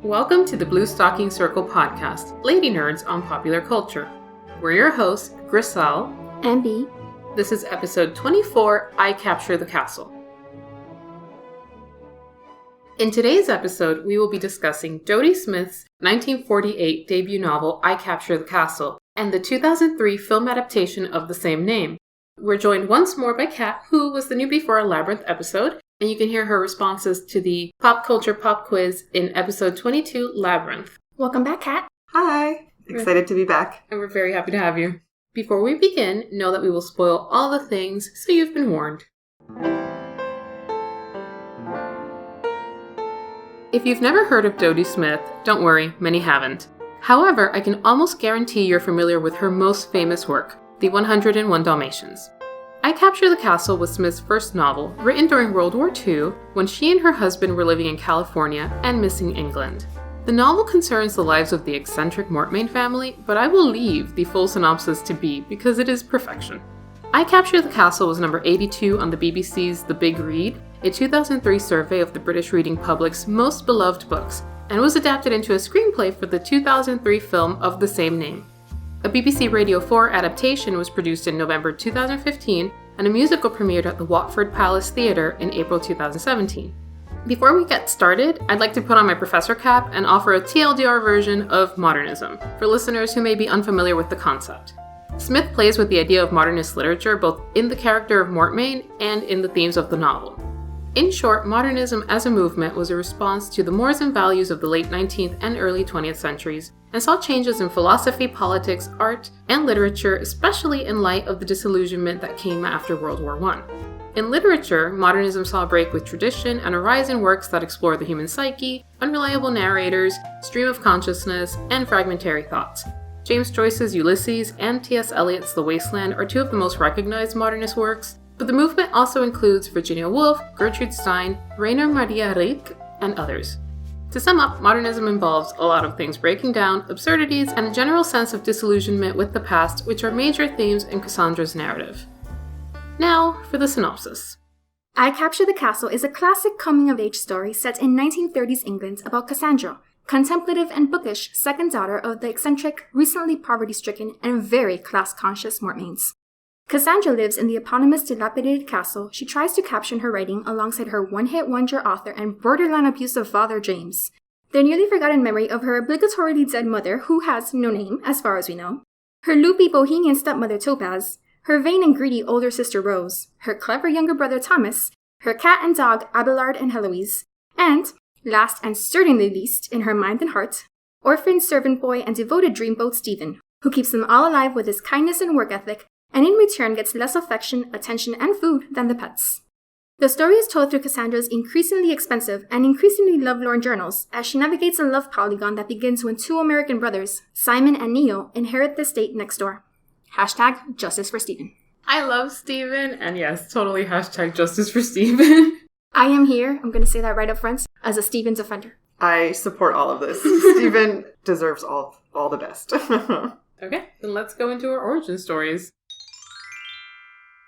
Welcome to the Blue Stocking Circle podcast, Lady Nerds on Popular Culture. We're your hosts, Grisel and B. This is episode 24, I Capture the Castle. In today's episode, we will be discussing Dodie Smith's 1948 debut novel, I Capture the Castle, and the 2003 film adaptation of the same name. We're joined once more by Kat, who was the newbie for our Labyrinth episode, and you can hear her responses to the Pop Culture Pop Quiz in episode 22, Labyrinth. Welcome back, Kat. Hi! Excited to be back. And we're very happy to have you. Before we begin, know that we will spoil all the things, so you've been warned. If you've never heard of Dodie Smith, don't worry, many haven't. However, I can almost guarantee you're familiar with her most famous work, The 101 Dalmatians. I Capture the Castle was Smith's first novel, written during World War II, when she and her husband were living in California and missing England. The novel concerns the lives of the eccentric Mortmain family, but I will leave the full synopsis to B because it is perfection. I Capture the Castle was number 82 on the BBC's The Big Read, a 2003 survey of the British reading public's most beloved books, and was adapted into a screenplay for the 2003 film of the same name. A BBC Radio 4 adaptation was produced in November 2015, and a musical premiered at the Watford Palace Theatre in April 2017. Before we get started, I'd like to put on my professor cap and offer a TLDR version of modernism, for listeners who may be unfamiliar with the concept. Smith plays with the idea of modernist literature both in the character of Mortmain and in the themes of the novel. In short, modernism as a movement was a response to the mores and values of the late 19th and early 20th centuries, and saw changes in philosophy, politics, art, and literature, especially in light of the disillusionment that came after World War I. In literature, modernism saw a break with tradition and a rise in works that explore the human psyche, unreliable narrators, stream of consciousness, and fragmentary thoughts. James Joyce's Ulysses and T.S. Eliot's The Wasteland are two of the most recognized modernist works, but the movement also includes Virginia Woolf, Gertrude Stein, Rainer Maria Rilke, and others. To sum up, modernism involves a lot of things breaking down, absurdities, and a general sense of disillusionment with the past, which are major themes in Cassandra's narrative. Now, for the synopsis. I Capture the Castle is a classic coming-of-age story set in 1930s England about Cassandra, contemplative and bookish second daughter of the eccentric, recently poverty-stricken, and very class-conscious Mortmains. Cassandra lives in the eponymous dilapidated castle she tries to capture in her writing alongside her one-hit wonder author and borderline abusive father James, the nearly forgotten memory of her obligatorily dead mother who has no name as far as we know, her loopy bohemian stepmother Topaz, her vain and greedy older sister Rose, her clever younger brother Thomas, her cat and dog Abelard and Heloise, and, last and certainly least in her mind and heart, orphan servant boy and devoted dreamboat Stephen, who keeps them all alive with his kindness and work ethic, and in return gets less affection, attention, and food than the pets. The story is told through Cassandra's increasingly expensive and increasingly lovelorn journals as she navigates a love polygon that begins when two American brothers, Simon and Neo, inherit the estate next door. Hashtag justice for Stephen. I love Stephen, and yes, totally hashtag justice for Stephen. I am here, I'm going to say that right up front, as a Stephen defender. I support all of this. Stephen deserves all the best. Okay, then let's go into our origin stories.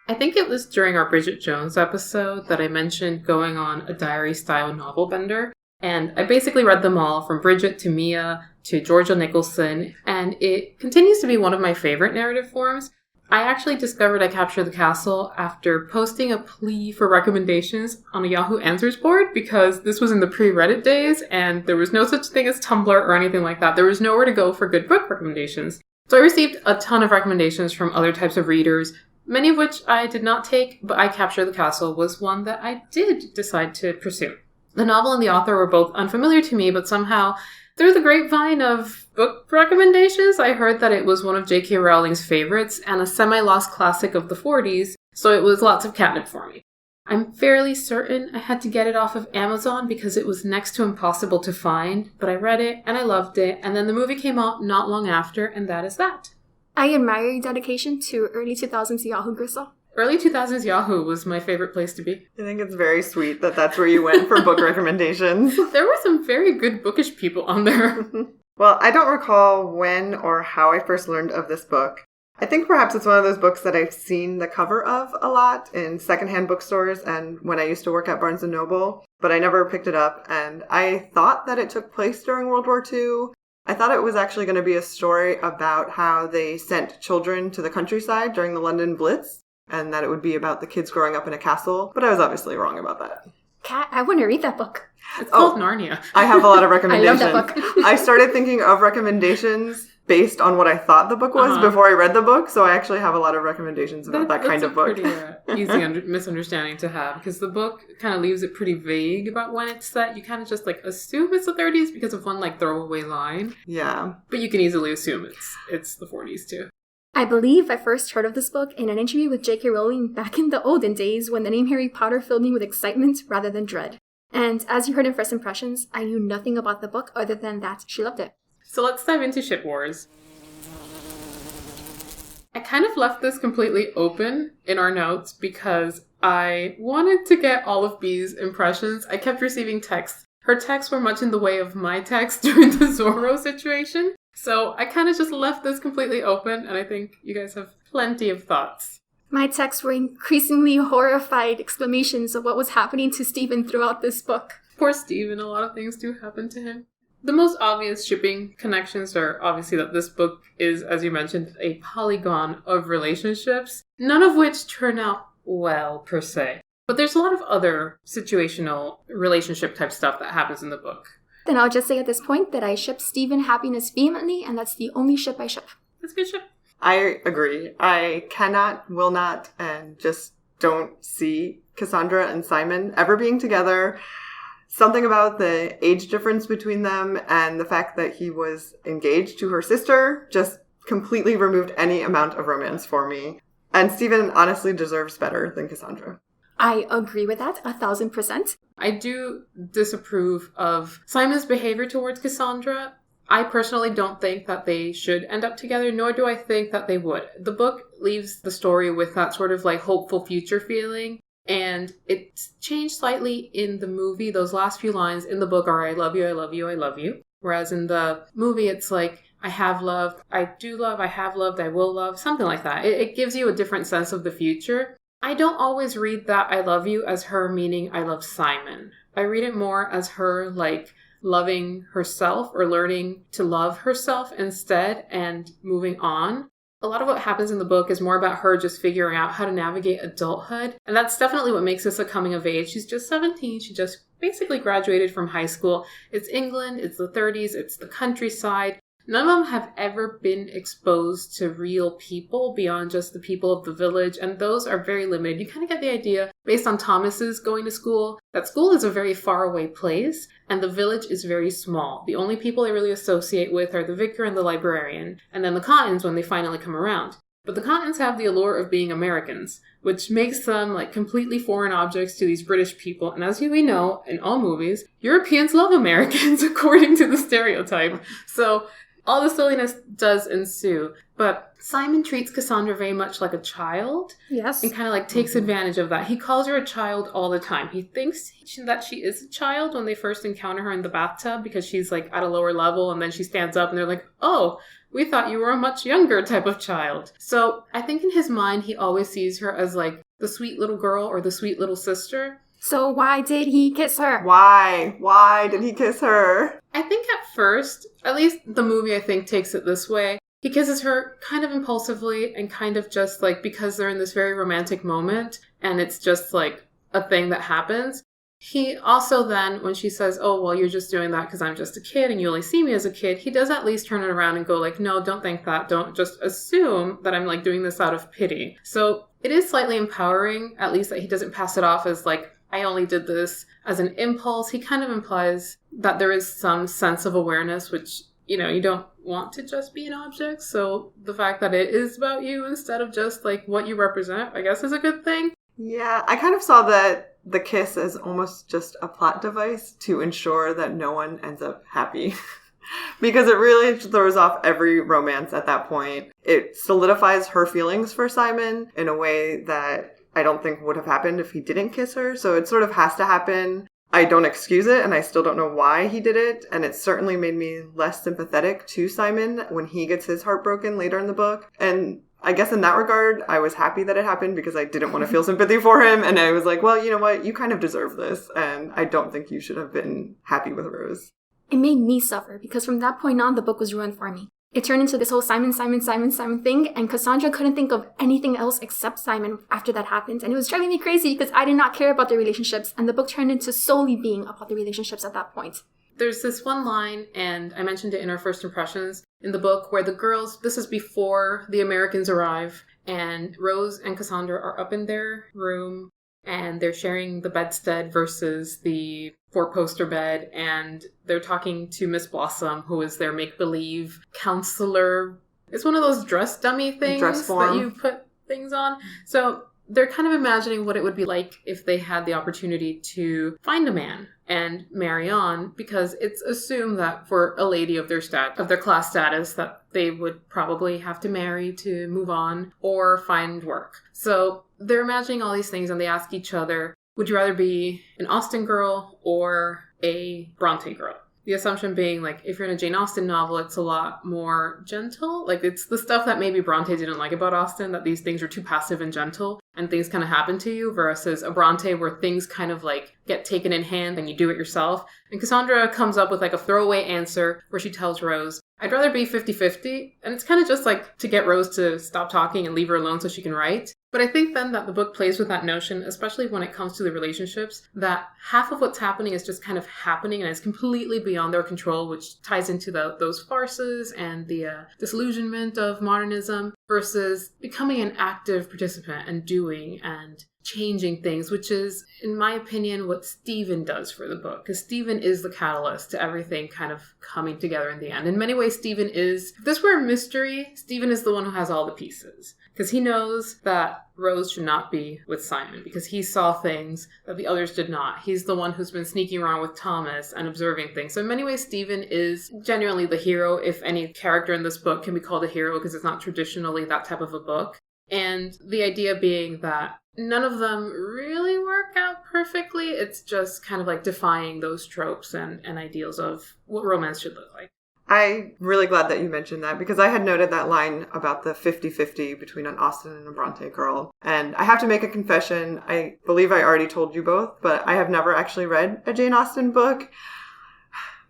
I think it was during our Bridget Jones episode that I mentioned going on a diary-style novel bender, and I basically read them all from Bridget to Mia to Georgia Nicholson, and it continues to be one of my favorite narrative forms. I actually discovered I Capture the Castle after posting a plea for recommendations on a Yahoo Answers board because this was in the pre-Reddit days and there was no such thing as Tumblr or anything like that. There was nowhere to go for good book recommendations. So I received a ton of recommendations from other types of readers, many of which I did not take, but I Capture the Castle was one that I did decide to pursue. The novel and the author were both unfamiliar to me, but somehow, through the grapevine of book recommendations, I heard that it was one of J.K. Rowling's favorites and a semi-lost classic of the 40s, so it was lots of catnip for me. I'm fairly certain I had to get it off of Amazon because it was next to impossible to find, but I read it and I loved it, and then the movie came out not long after, and that is that. I admire your dedication to early 2000s Yahoo, Grisel. Early 2000s Yahoo was my favorite place to be. I think it's very sweet that that's where you went for book recommendations. There were some very good bookish people on there. Well, I don't recall when or how I first learned of this book. I think perhaps it's one of those books that I've seen the cover of a lot in secondhand bookstores and when I used to work at Barnes & Noble. but I never picked it up. And I thought that it took place during World War II. I thought it was actually going to be a story about how they sent children to the countryside during the London Blitz, and that it would be about the kids growing up in a castle. But I was obviously wrong about that. Kat, I want to read that book. It's called Narnia. I have a lot of recommendations. I love that book. I started thinking of recommendations based on what I thought the book was before I read the book, so I actually have a lot of recommendations about that kind of book. That's a pretty easy misunderstanding to have, because the book kind of leaves it pretty vague about when it's set. You kind of just assume it's the 30s because of one throwaway line. Yeah. But you can easily assume it's the 40s too. I believe I first heard of this book in an interview with J.K. Rowling back in the olden days when the name Harry Potter filled me with excitement rather than dread. And as you heard in First Impressions, I knew nothing about the book other than that she loved it. So let's dive into Ship Wars. I kind of left this completely open in our notes because I wanted to get all of Bee's impressions. I kept receiving texts. Her texts were much in the way of my text during the Zorro situation. So I kind of just left this completely open, and I think you guys have plenty of thoughts. My texts were increasingly horrified exclamations of what was happening to Stephen throughout this book. Poor Stephen, a lot of things do happen to him. The most obvious shipping connections are obviously that this book is, as you mentioned, a polygon of relationships, none of which turn out well, per se. But there's a lot of other situational relationship type stuff that happens in the book. Then I'll just say at this point that I ship Stephen Happiness vehemently, and that's the only ship I ship. That's a good ship. I agree. I cannot, will not, and just don't see Cassandra and Simon ever being together. Something about the age difference between them and the fact that he was engaged to her sister just completely removed any amount of romance for me. And Stephen honestly deserves better than Cassandra. I agree with that 1,000%. I do disapprove of Simon's behavior towards Cassandra. I personally don't think that they should end up together, nor do I think that they would. The book leaves the story with that sort of hopeful future feeling, and it's changed slightly in the movie. Those last few lines in the book are, I love you, I love you, I love you. Whereas in the movie, it's I have loved, I do love, I have loved, I will love, something like that. It gives you a different sense of the future. I don't always read that I love you as her meaning I love Simon. I read it more as her loving herself or learning to love herself instead and moving on. A lot of what happens in the book is more about her just figuring out how to navigate adulthood. And that's definitely what makes this a coming of age. She's just 17. She just basically graduated from high school. It's England. It's the 30s. It's the countryside. None of them have ever been exposed to real people beyond just the people of the village, and those are very limited. You kind of get the idea, based on Thomas's going to school, that school is a very far away place, and the village is very small. The only people they really associate with are the vicar and the librarian, and then the Cottons when they finally come around. But the Cottons have the allure of being Americans, which makes them completely foreign objects to these British people. And as we know, in all movies, Europeans love Americans according to the stereotype. So all the silliness does ensue. But Simon treats Cassandra very much like a child. Yes. And kind of takes advantage of that. He calls her a child all the time. He thinks that she is a child when they first encounter her in the bathtub because she's at a lower level, and then she stands up and they're like, oh, we thought you were a much younger type of child. So I think in his mind, he always sees her as the sweet little girl or the sweet little sister. So why did he kiss her? Why? Why did he kiss her? I think at first, at least the movie I think takes it this way. He kisses her kind of impulsively and kind of just because they're in this very romantic moment and it's just a thing that happens. He also then, when she says, oh, well, you're just doing that because I'm just a kid and you only see me as a kid, he does at least turn it around and go no, don't think that. Don't just assume that I'm doing this out of pity. So it is slightly empowering, at least that he doesn't pass it off as I only did this as an impulse. He kind of implies that there is some sense of awareness, which, you don't want to just be an object. So the fact that it is about you instead of just what you represent, I guess is a good thing. Yeah, I kind of saw that the kiss as almost just a plot device to ensure that no one ends up happy. Because it really throws off every romance at that point. It solidifies her feelings for Simon in a way that I don't think would have happened if he didn't kiss her. So it sort of has to happen. I don't excuse it, and I still don't know why he did it. And it certainly made me less sympathetic to Simon when he gets his heart broken later in the book. And I guess in that regard, I was happy that it happened because I didn't want to feel sympathy for him. And I was like, well, you know what? You kind of deserve this. And I don't think you should have been happy with Rose. It made me suffer because from that point on, the book was ruined for me. It turned into this whole Simon thing, and Cassandra couldn't think of anything else except Simon after that happened. And it was driving me crazy because I did not care about their relationships, and the book turned into solely being about the relationships at that point. There's this one line, and I mentioned it in our first impressions in the book, where the girls, this is before the Americans arrive, and Rose and Cassandra are up in their room, and they're sharing the bedstead versus the four-poster bed, and they're talking to Miss Blossom, who is their make-believe counselor. It's one of those dress dummy things that you put things on. So they're kind of imagining what it would be like if they had the opportunity to find a man and marry on, because it's assumed that for a lady of their class status that they would probably have to marry to move on or find work. So they're imagining all these things, and they ask each other, would you rather be an Austen girl or a Bronte girl? The assumption being, like, if you're in a Jane Austen novel, it's a lot more gentle. Like, it's the stuff that maybe Bronte didn't like about Austen, that these things are too passive and gentle, and things kind of happen to you, versus a Bronte where things kind of, like, get taken in hand and you do it yourself. And Cassandra comes up with, like, a throwaway answer where she tells Rose, I'd rather be 50-50. And it's kind of just, like, to get Rose to stop talking and leave her alone so she can write. But I think then that the book plays with that notion, especially when it comes to the relationships, that half of what's happening is just kind of happening and it's completely beyond their control, which ties into those farces and the disillusionment of modernism, versus becoming an active participant and doing and changing things, which is, in my opinion, what Stephen does for the book. Because Stephen is the catalyst to everything kind of coming together in the end. In many ways, Stephen is, if this were a mystery, Stephen is the one who has all the pieces. Because he knows that Rose should not be with Simon, because he saw things that the others did not. He's the one who's been sneaking around with Thomas and observing things. So in many ways, Stephen is genuinely the hero, if any character in this book can be called a hero, because it's not traditionally that type of a book. And the idea being that none of them really work out perfectly. It's just kind of like defying those tropes and ideals of what romance should look like. I'm really glad that you mentioned that, because I had noted that line about the 50-50 between an Austen and a Bronte girl. And I have to make a confession. I believe I already told you both, but I have never actually read a Jane Austen book.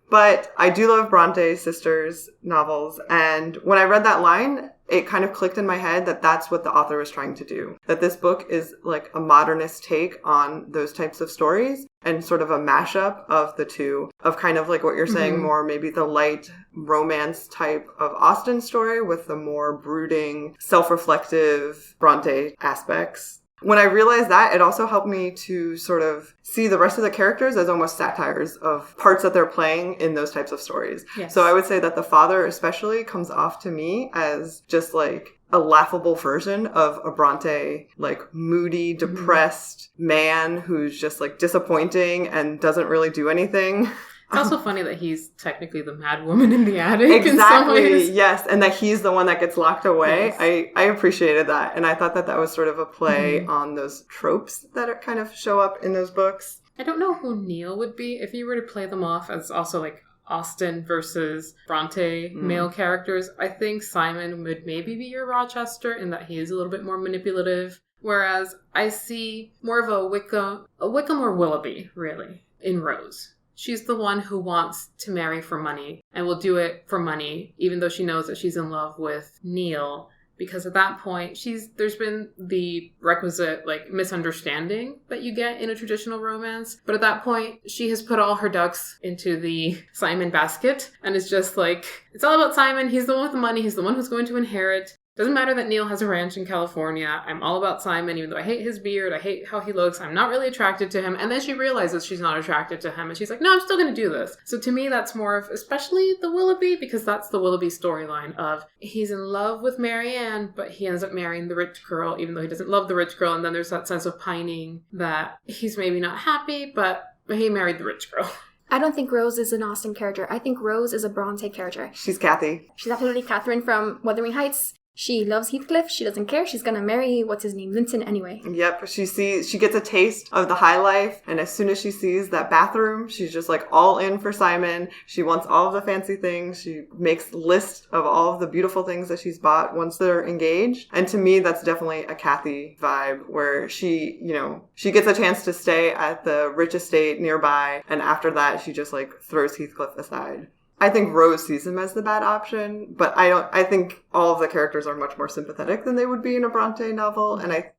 But I do love Bronte sisters novels. And when I read that line, it kind of clicked in my head that that's what the author was trying to do. That this book is like a modernist take on those types of stories and sort of a mashup of the two, of kind of like what you're saying, more maybe the light romance type of Austen story with the more brooding, self-reflective Bronte aspects. When I realized that, it also helped me to sort of see the rest of the characters as almost satires of parts that they're playing in those types of stories. Yes. So I would say that the father especially comes off to me as just like a laughable version of a Bronte, like moody, depressed man who's just like disappointing and doesn't really do anything. It's also funny that he's technically the mad woman in the attic. Exactly, in some ways. Yes. And that he's the one that gets locked away. Yes. I appreciated that. And I thought that that was sort of a play on those tropes that are kind of show up in those books. I don't know who Neil would be if you were to play them off as also like Austen versus Bronte male characters. I think Simon would maybe be your Rochester in that he is a little bit more manipulative. Whereas I see more of a Wickham or Willoughby, really, in Rose. She's the one who wants to marry for money and will do it for money, even though she knows that she's in love with Neil. Because at that point, there's been the requisite like misunderstanding that you get in a traditional romance. But at that point, she has put all her ducks into the Simon basket and is just like, it's all about Simon. He's the one with the money. He's the one who's going to inherit. Doesn't matter that Neil has a ranch in California. I'm all about Simon, even though I hate his beard. I hate how he looks. I'm not really attracted to him. And then she realizes she's not attracted to him. And she's like, no, I'm still going to do this. So to me, that's more of, especially the Willoughby, because that's the Willoughby storyline of he's in love with Marianne, but he ends up marrying the rich girl, even though he doesn't love the rich girl. And then there's that sense of pining that he's maybe not happy, but he married the rich girl. I don't think Rose is an Austen character. I think Rose is a Bronte character. She's Kathy. She's absolutely Catherine from Wuthering Heights. She loves Heathcliff. She doesn't care. She's gonna marry, what's his name, Linton anyway. Yep, she gets a taste of the high life, and as soon as she sees that bathroom, she's just like all in for Simon. She wants all of the fancy things. She makes a list of all of the beautiful things that she's bought once they're engaged. And to me, that's definitely a Kathy vibe, where she gets a chance to stay at the rich estate nearby, and after that, she just like throws Heathcliff aside. I think Rose sees him as the bad option, but I think all of the characters are much more sympathetic than they would be in a Bronte novel. And I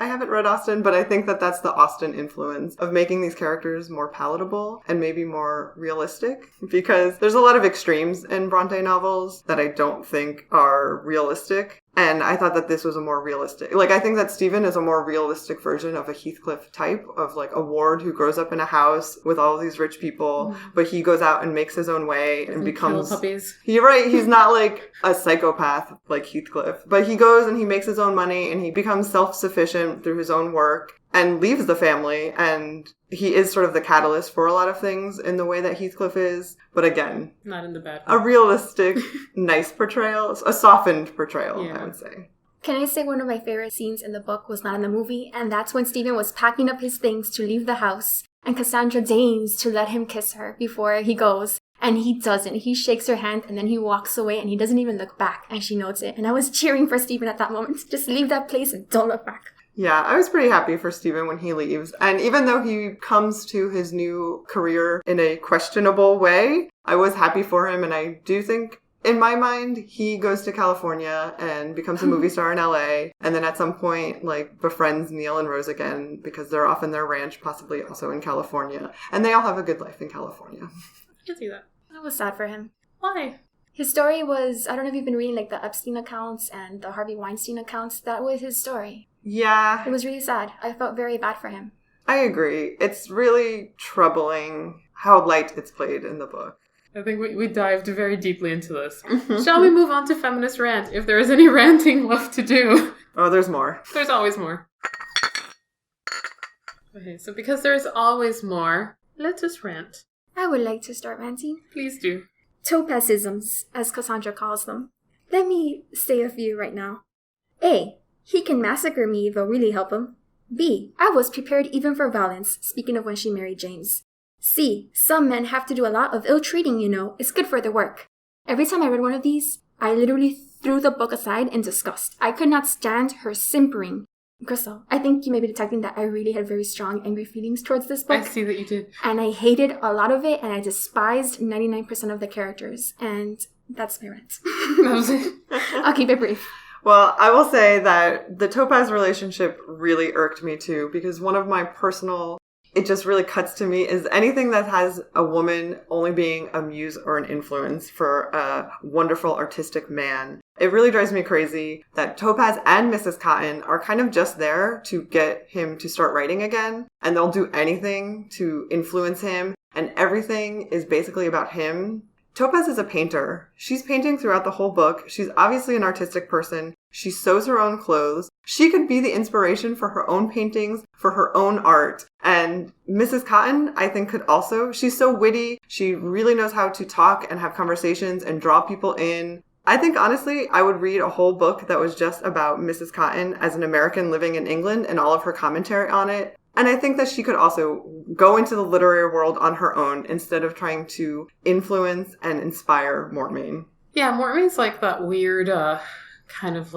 haven't read Austen, but I think that that's the Austen influence of making these characters more palatable and maybe more realistic, because there's a lot of extremes in Bronte novels that I don't think are realistic. And I thought that this was a more realistic, I think that Stephen is a more realistic version of a Heathcliff type of like a ward who grows up in a house with all these rich people, but he goes out and makes his own way and becomes puppies. You're right. He's not like a psychopath like Heathcliff, but he goes and he makes his own money and he becomes self-sufficient through his own work and leaves the family. And he is sort of the catalyst for a lot of things in the way that Heathcliff is. But again, not in the bad way. A realistic, nice portrayal, a softened portrayal, I would say. Can I say one of my favorite scenes in the book was not in the movie? And that's when Stephen was packing up his things to leave the house and Cassandra deigns to let him kiss her before he goes. And he doesn't. He shakes her hand and then he walks away and he doesn't even look back. And she notes it. And I was cheering for Stephen at that moment. Just leave that place and don't look back. Yeah, I was pretty happy for Stephen when he leaves. And even though he comes to his new career in a questionable way, I was happy for him. And I do think, in my mind, he goes to California and becomes a movie star in LA. And then at some point, befriends Neil and Rose again because they're off in their ranch, possibly also in California. And they all have a good life in California. I can see that. I was sad for him. Why? His story was, I don't know if you've been reading the Epstein accounts and the Harvey Weinstein accounts. That was his story. Yeah. It was really sad. I felt very bad for him. I agree. It's really troubling how light it's played in the book. I think we dived very deeply into this. Shall we move on to feminist rant, if there is any ranting left to do? Oh, there's more. There's always more. Okay, so because there's always more, let us rant. I would like to start ranting. Please do. Topazisms, as Cassandra calls them. Let me say a few right now. A. He can massacre me, though really help him. B. I was prepared even for violence, speaking of when she married James. C. Some men have to do a lot of ill-treating, It's good for their work. Every time I read one of these, I literally threw the book aside in disgust. I could not stand her simpering. Crystal, I think you may be detecting that I really had very strong angry feelings towards this book. I see that you did. And I hated a lot of it, and I despised 99% of the characters. And that's my rant. That was it. I'll keep it brief. Well, I will say that the Topaz relationship really irked me too, because one of my personal, it just really cuts to me, is anything that has a woman only being a muse or an influence for a wonderful artistic man. It really drives me crazy that Topaz and Mrs. Cotton are kind of just there to get him to start writing again, and they'll do anything to influence him, and everything is basically about him. Topaz is a painter. She's painting throughout the whole book. She's obviously an artistic person. She sews her own clothes. She could be the inspiration for her own paintings, for her own art. And Mrs. Cotton, I think, could also. She's so witty. She really knows how to talk and have conversations and draw people in. I think, honestly, I would read a whole book that was just about Mrs. Cotton as an American living in England and all of her commentary on it. And I think that she could also go into the literary world on her own instead of trying to influence and inspire Mortmain. Yeah, Mortmain's like that weird, kind of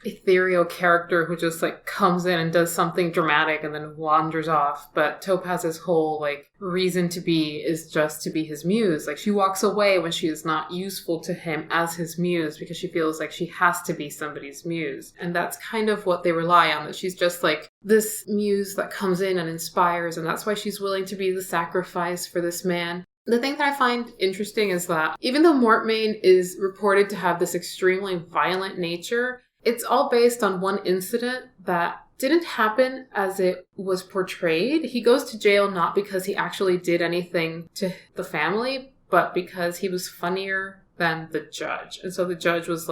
ethereal character who just comes in and does something dramatic and then wanders off. But Topaz's whole reason to be is just to be his muse. She walks away when she is not useful to him as his muse because she feels like she has to be somebody's muse. And that's kind of what they rely on, that she's just this muse that comes in and inspires, and that's why she's willing to be the sacrifice for this man. The thing that I find interesting is that even though Mortmain is reported to have this extremely violent nature, it's all based on one incident that didn't happen as it was portrayed. He goes to jail not because he actually did anything to the family, but because he was funnier than the judge. And so the judge was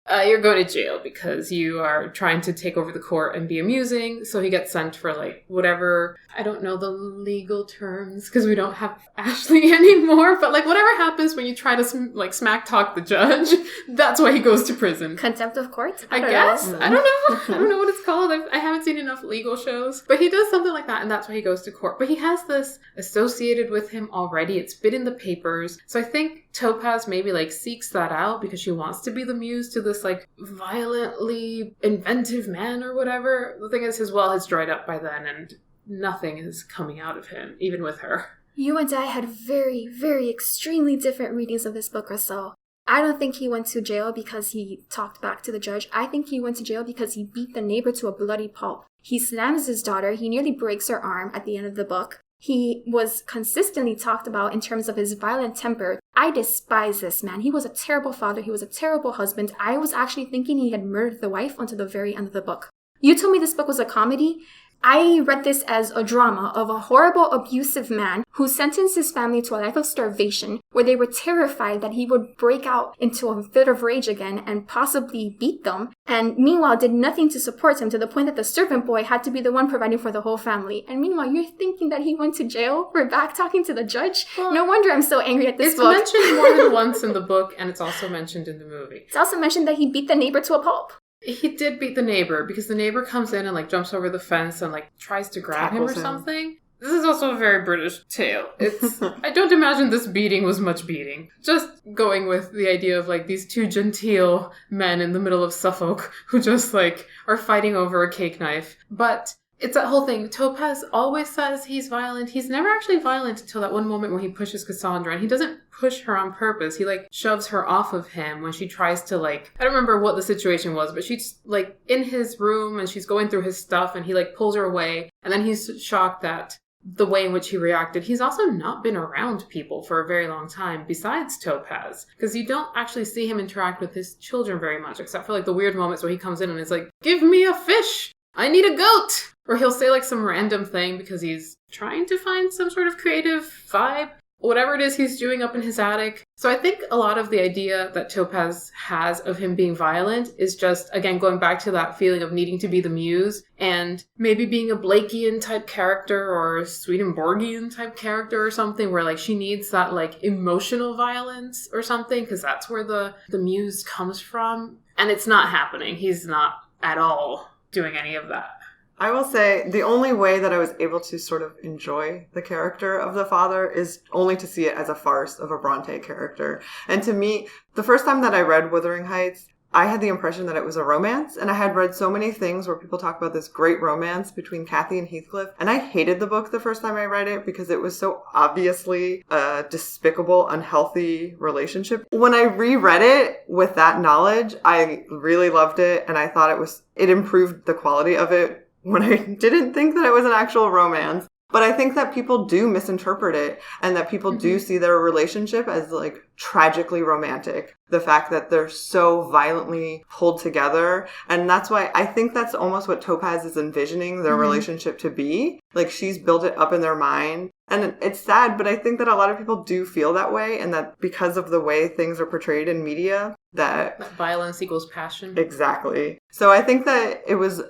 you're going to jail because you are trying to take over the court and be amusing. So he gets sent for, like, whatever, I don't know the legal terms because we don't have Ashley anymore, but, like, whatever happens when you try to, smack talk the judge, that's why he goes to prison. Contempt of court? I guess. I don't know. I don't know what it's called. I haven't seen enough legal shows. But he does something like that, and that's why he goes to court. But he has this associated with him already. It's been in the papers. So I think Topaz maybe, like, seeks that out because she wants to be the muse to this, like, violently inventive man or whatever. The thing is, his well has dried up by then, and nothing is coming out of him, even with her. You and I had very, very extremely different readings of this book, Russell. I don't think he went to jail because he talked back to the judge. I think he went to jail because he beat the neighbor to a bloody pulp. He slams his daughter. He nearly breaks her arm at the end of the book. He was consistently talked about in terms of his violent temper. I despise this man. He was a terrible father. He was a terrible husband. I was actually thinking he had murdered the wife until the very end of the book. You told me this book was a comedy. I read this as a drama of a horrible, abusive man who sentenced his family to a life of starvation, where they were terrified that he would break out into a fit of rage again and possibly beat them, and meanwhile did nothing to support him to the point that the servant boy had to be the one providing for the whole family. And meanwhile, you're thinking that he went to jail for back talking to the judge? Well, no wonder I'm so angry at this it's book. It's mentioned more than once in the book, and it's also mentioned in the movie. It's also mentioned that he beat the neighbor to a pulp. He did beat the neighbor because the neighbor comes in and, like, jumps over the fence and, like, tries to grab him or something. This is also a very British tale. It's I don't imagine this beating was much beating. Just going with the idea of, like, these two genteel men in the middle of Suffolk who just, like, are fighting over a cake knife. But it's that whole thing. Topaz always says he's violent. He's never actually violent until that one moment when he pushes Cassandra. And he doesn't push her on purpose. He, like, shoves her off of him when she tries to, like, I don't remember what the situation was, but she's, like, in his room and she's going through his stuff and he, like, pulls her away. And then he's shocked at the way in which he reacted. He's also not been around people for a very long time besides Topaz, because you don't actually see him interact with his children very much, except for, like, the weird moments where he comes in and is like, give me a fish! I need a goat! Or he'll say, like, some random thing because he's trying to find some sort of creative vibe. Whatever it is he's doing up in his attic. So I think a lot of the idea that Topaz has of him being violent is just, again, going back to that feeling of needing to be the muse and maybe being a Blakean type character or a Swedenborgian type character or something where, like, she needs that, like, emotional violence or something because that's where the muse comes from. And it's not happening. He's not at all doing any of that. I will say the only way that I was able to sort of enjoy the character of the father is only to see it as a farce of a Bronte character. And to me, the first time that I read Wuthering Heights, I had the impression that it was a romance, and I had read so many things where people talk about this great romance between Cathy and Heathcliff, and I hated the book the first time I read it because it was so obviously a despicable, unhealthy relationship. When I reread it with that knowledge, I really loved it, and I thought it improved the quality of it when I didn't think that it was an actual romance. But I think that people do misinterpret it and that people do see their relationship as, like, tragically romantic. The fact that they're so violently pulled together. And that's why I think that's almost what Topaz is envisioning their relationship to be. Like, she's built it up in their mind. And it's sad, but I think that a lot of people do feel that way. And that because of the way things are portrayed in media, that violence equals passion. Exactly. So I think that it was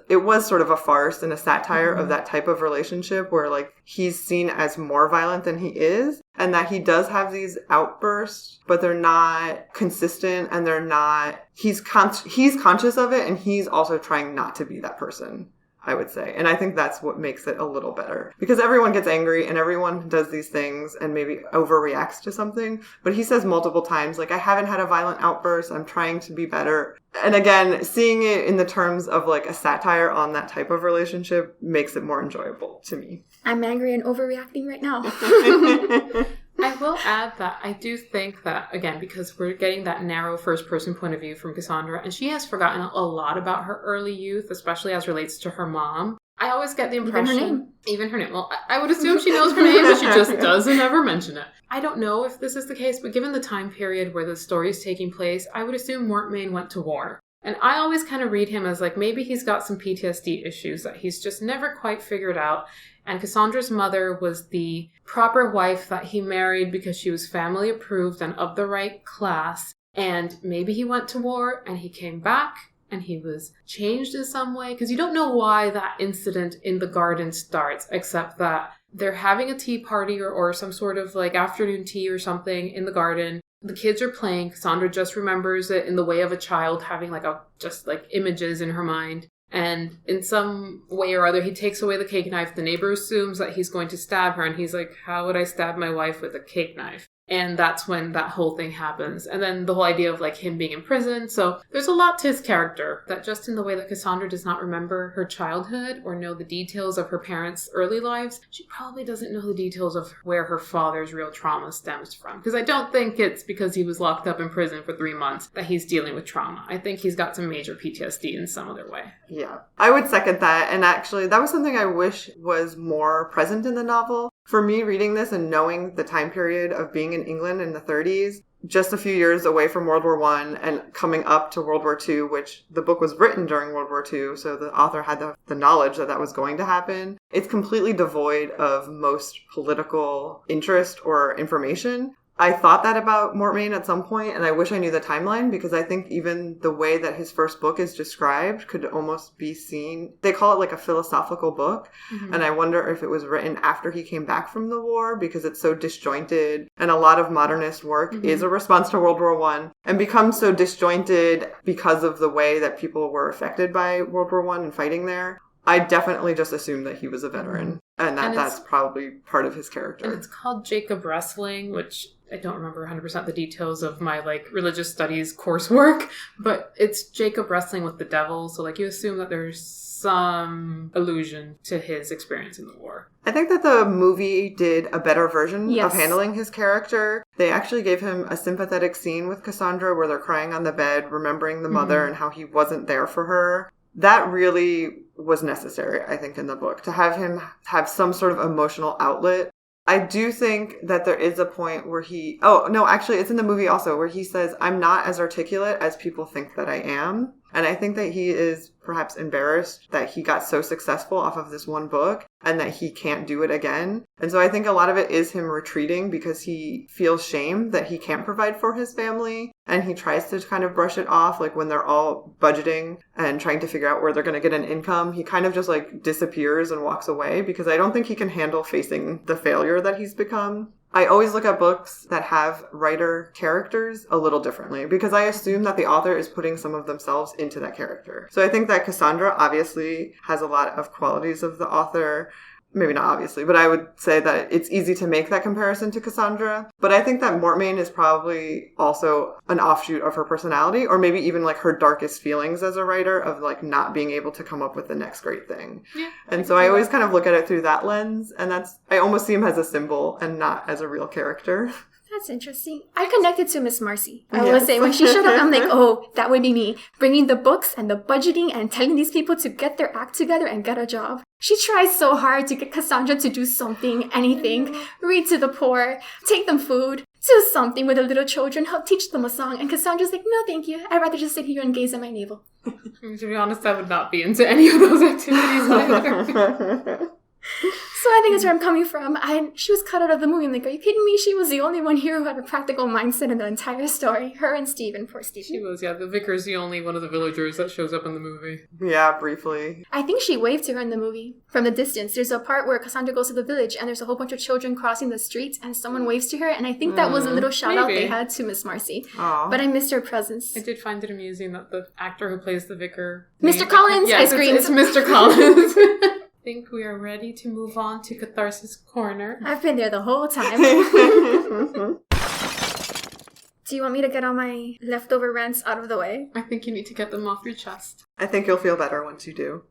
sort of a farce and a satire of that type of relationship where, like, he's seen as more violent than he is, and that he does have these outbursts, but they're not consistent and they're not, he's conscious of it, and he's also trying not to be that person, I would say. And I think that's what makes it a little better. Because everyone gets angry and everyone does these things and maybe overreacts to something. But he says multiple times, like, I haven't had a violent outburst. I'm trying to be better. And again, seeing it in the terms of, like, a satire on that type of relationship makes it more enjoyable to me. I'm angry and overreacting right now. I will add that I do think that, again, because we're getting that narrow first-person point of view from Cassandra, and she has forgotten a lot about her early youth, especially as relates to her mom. I always get the impression... Even her name. Well, I would assume she knows her name, but she just doesn't ever mention it. I don't know if this is the case, but given the time period where the story is taking place, I would assume Mortmain went to war. And I always kind of read him as, like, maybe he's got some PTSD issues that he's just never quite figured out. And Cassandra's mother was the proper wife that he married because she was family approved and of the right class. And maybe he went to war and he came back and he was changed in some way. Because you don't know why that incident in the garden starts, except that they're having a tea party or some sort of like afternoon tea or something in the garden. The kids are playing. Cassandra just remembers it in the way of a child having just images in her mind. And in some way or other, he takes away the cake knife. The neighbor assumes that he's going to stab her. And he's like, how would I stab my wife with a cake knife? And that's when that whole thing happens. And then the whole idea of him being in prison. So there's a lot to his character that just in the way that Cassandra does not remember her childhood or know the details of her parents' early lives, she probably doesn't know the details of where her father's real trauma stems from. Because I don't think it's because he was locked up in prison for 3 months that he's dealing with trauma. I think he's got some major PTSD in some other way. Yeah, I would second that. And actually, that was something I wish was more present in the novel. For me, reading this and knowing the time period of being in England in the 30s, just a few years away from World War I and coming up to World War II, which the book was written during World War II, so the author had the knowledge that was going to happen. It's completely devoid of most political interest or information. I thought that about Mortmain at some point, and I wish I knew the timeline, because I think even the way that his first book is described could almost be seen. They call it a philosophical book, and I wonder if it was written after he came back from the war, because it's so disjointed, and a lot of modernist work is a response to World War I, and becomes so disjointed because of the way that people were affected by World War I and fighting there. I definitely just assumed that he was a veteran, and that's probably part of his character. And it's called Jacob Wrestling, which I don't remember 100% the details of my religious studies coursework, but it's Jacob wrestling with the devil. So you assume that there's some allusion to his experience in the war. I think that the movie did a better version of handling his character. They actually gave him a sympathetic scene with Cassandra where they're crying on the bed, remembering the mother and how he wasn't there for her. That really was necessary, I think, in the book, to have him have some sort of emotional outlet. I do think that there is a point where it's in the movie also, where he says, I'm not as articulate as people think that I am. And I think that he is perhaps embarrassed that he got so successful off of this one book and that he can't do it again. And so I think a lot of it is him retreating because he feels shame that he can't provide for his family. And he tries to kind of brush it off, when they're all budgeting and trying to figure out where they're going to get an income. He kind of just disappears and walks away because I don't think he can handle facing the failure that he's become. I always look at books that have writer characters a little differently because I assume that the author is putting some of themselves into that character. So I think that Cassandra obviously has a lot of qualities of the author. Maybe not obviously, but I would say that it's easy to make that comparison to Cassandra. But I think that Mortmain is probably also an offshoot of her personality, or maybe even her darkest feelings as a writer of not being able to come up with the next great thing. Yeah, and so I always kind of look at it through that lens, and I almost see him as a symbol and not as a real character. That's interesting. I connected to Miss Marcy. I will say, when she showed up, I'm like, oh, that would be me. Bringing the books and the budgeting and telling these people to get their act together and get a job. She tries so hard to get Cassandra to do something, anything. Read to the poor, take them food, do something with the little children, help teach them a song. And Cassandra's like, no, thank you. I'd rather just sit here and gaze at my navel. To be honest, I would not be into any of those activities either. So I think that's where I'm coming from. She was cut out of the movie. I'm like, are you kidding me? She was the only one here who had a practical mindset in the entire story. Her and Stephen, poor Stephen. She was, yeah. The vicar's the only one of the villagers that shows up in the movie. Yeah, briefly. I think she waved to her in the movie from the distance. There's a part where Cassandra goes to the village and there's a whole bunch of children crossing the streets and someone waves to her. And I think that was a little shout out they had to Miss Marcy. Aww. But I missed her presence. I did find it amusing that the actor who plays the vicar... Mr. Collins! I screamed. It's Mr. Collins. I think we are ready to move on to Catharsis Corner. I've been there the whole time. Do you want me to get all my leftover rants out of the way? I think you need to get them off your chest. I think you'll feel better once you do.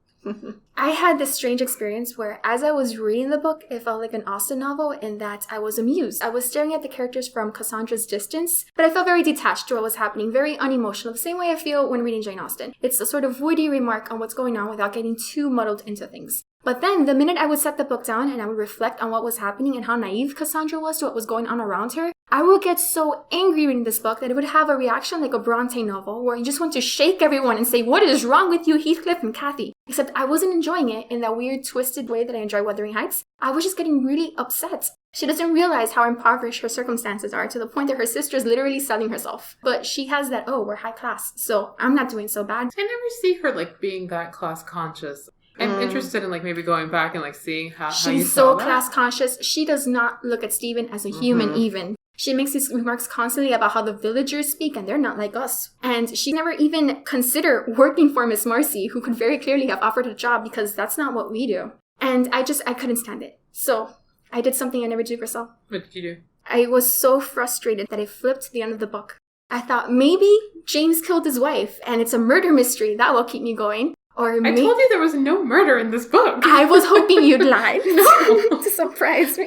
I had this strange experience where as I was reading the book, it felt like an Austen novel in that I was amused. I was staring at the characters from Cassandra's distance, but I felt very detached to what was happening, very unemotional, the same way I feel when reading Jane Austen. It's a sort of witty remark on what's going on without getting too muddled into things. But then, the minute I would set the book down and I would reflect on what was happening and how naive Cassandra was to what was going on around her, I would get so angry reading this book that it would have a reaction like a Bronte novel where you just want to shake everyone and say, what is wrong with you, Heathcliff and Cathy? Except I wasn't enjoying it in that weird, twisted way that I enjoy Wuthering Heights. I was just getting really upset. She doesn't realize how impoverished her circumstances are to the point that her sister is literally selling herself. But she has that, oh, we're high class, so I'm not doing so bad. I never see her like being that class conscious. I'm interested in like maybe going back and like seeing how you She's saw so that. class conscious. She does not look at Stephen as a human even. She makes these remarks constantly about how the villagers speak and they're not like us. And she never even considered working for Miss Marcy, who could very clearly have offered a job because that's not what we do. And I couldn't stand it. So I did something I never did myself. What did you do? I was so frustrated that I flipped to the end of the book. I thought maybe James killed his wife and it's a murder mystery. That will keep me going. Or I told you there was no murder in this book. I was hoping you'd lie No. to surprise me.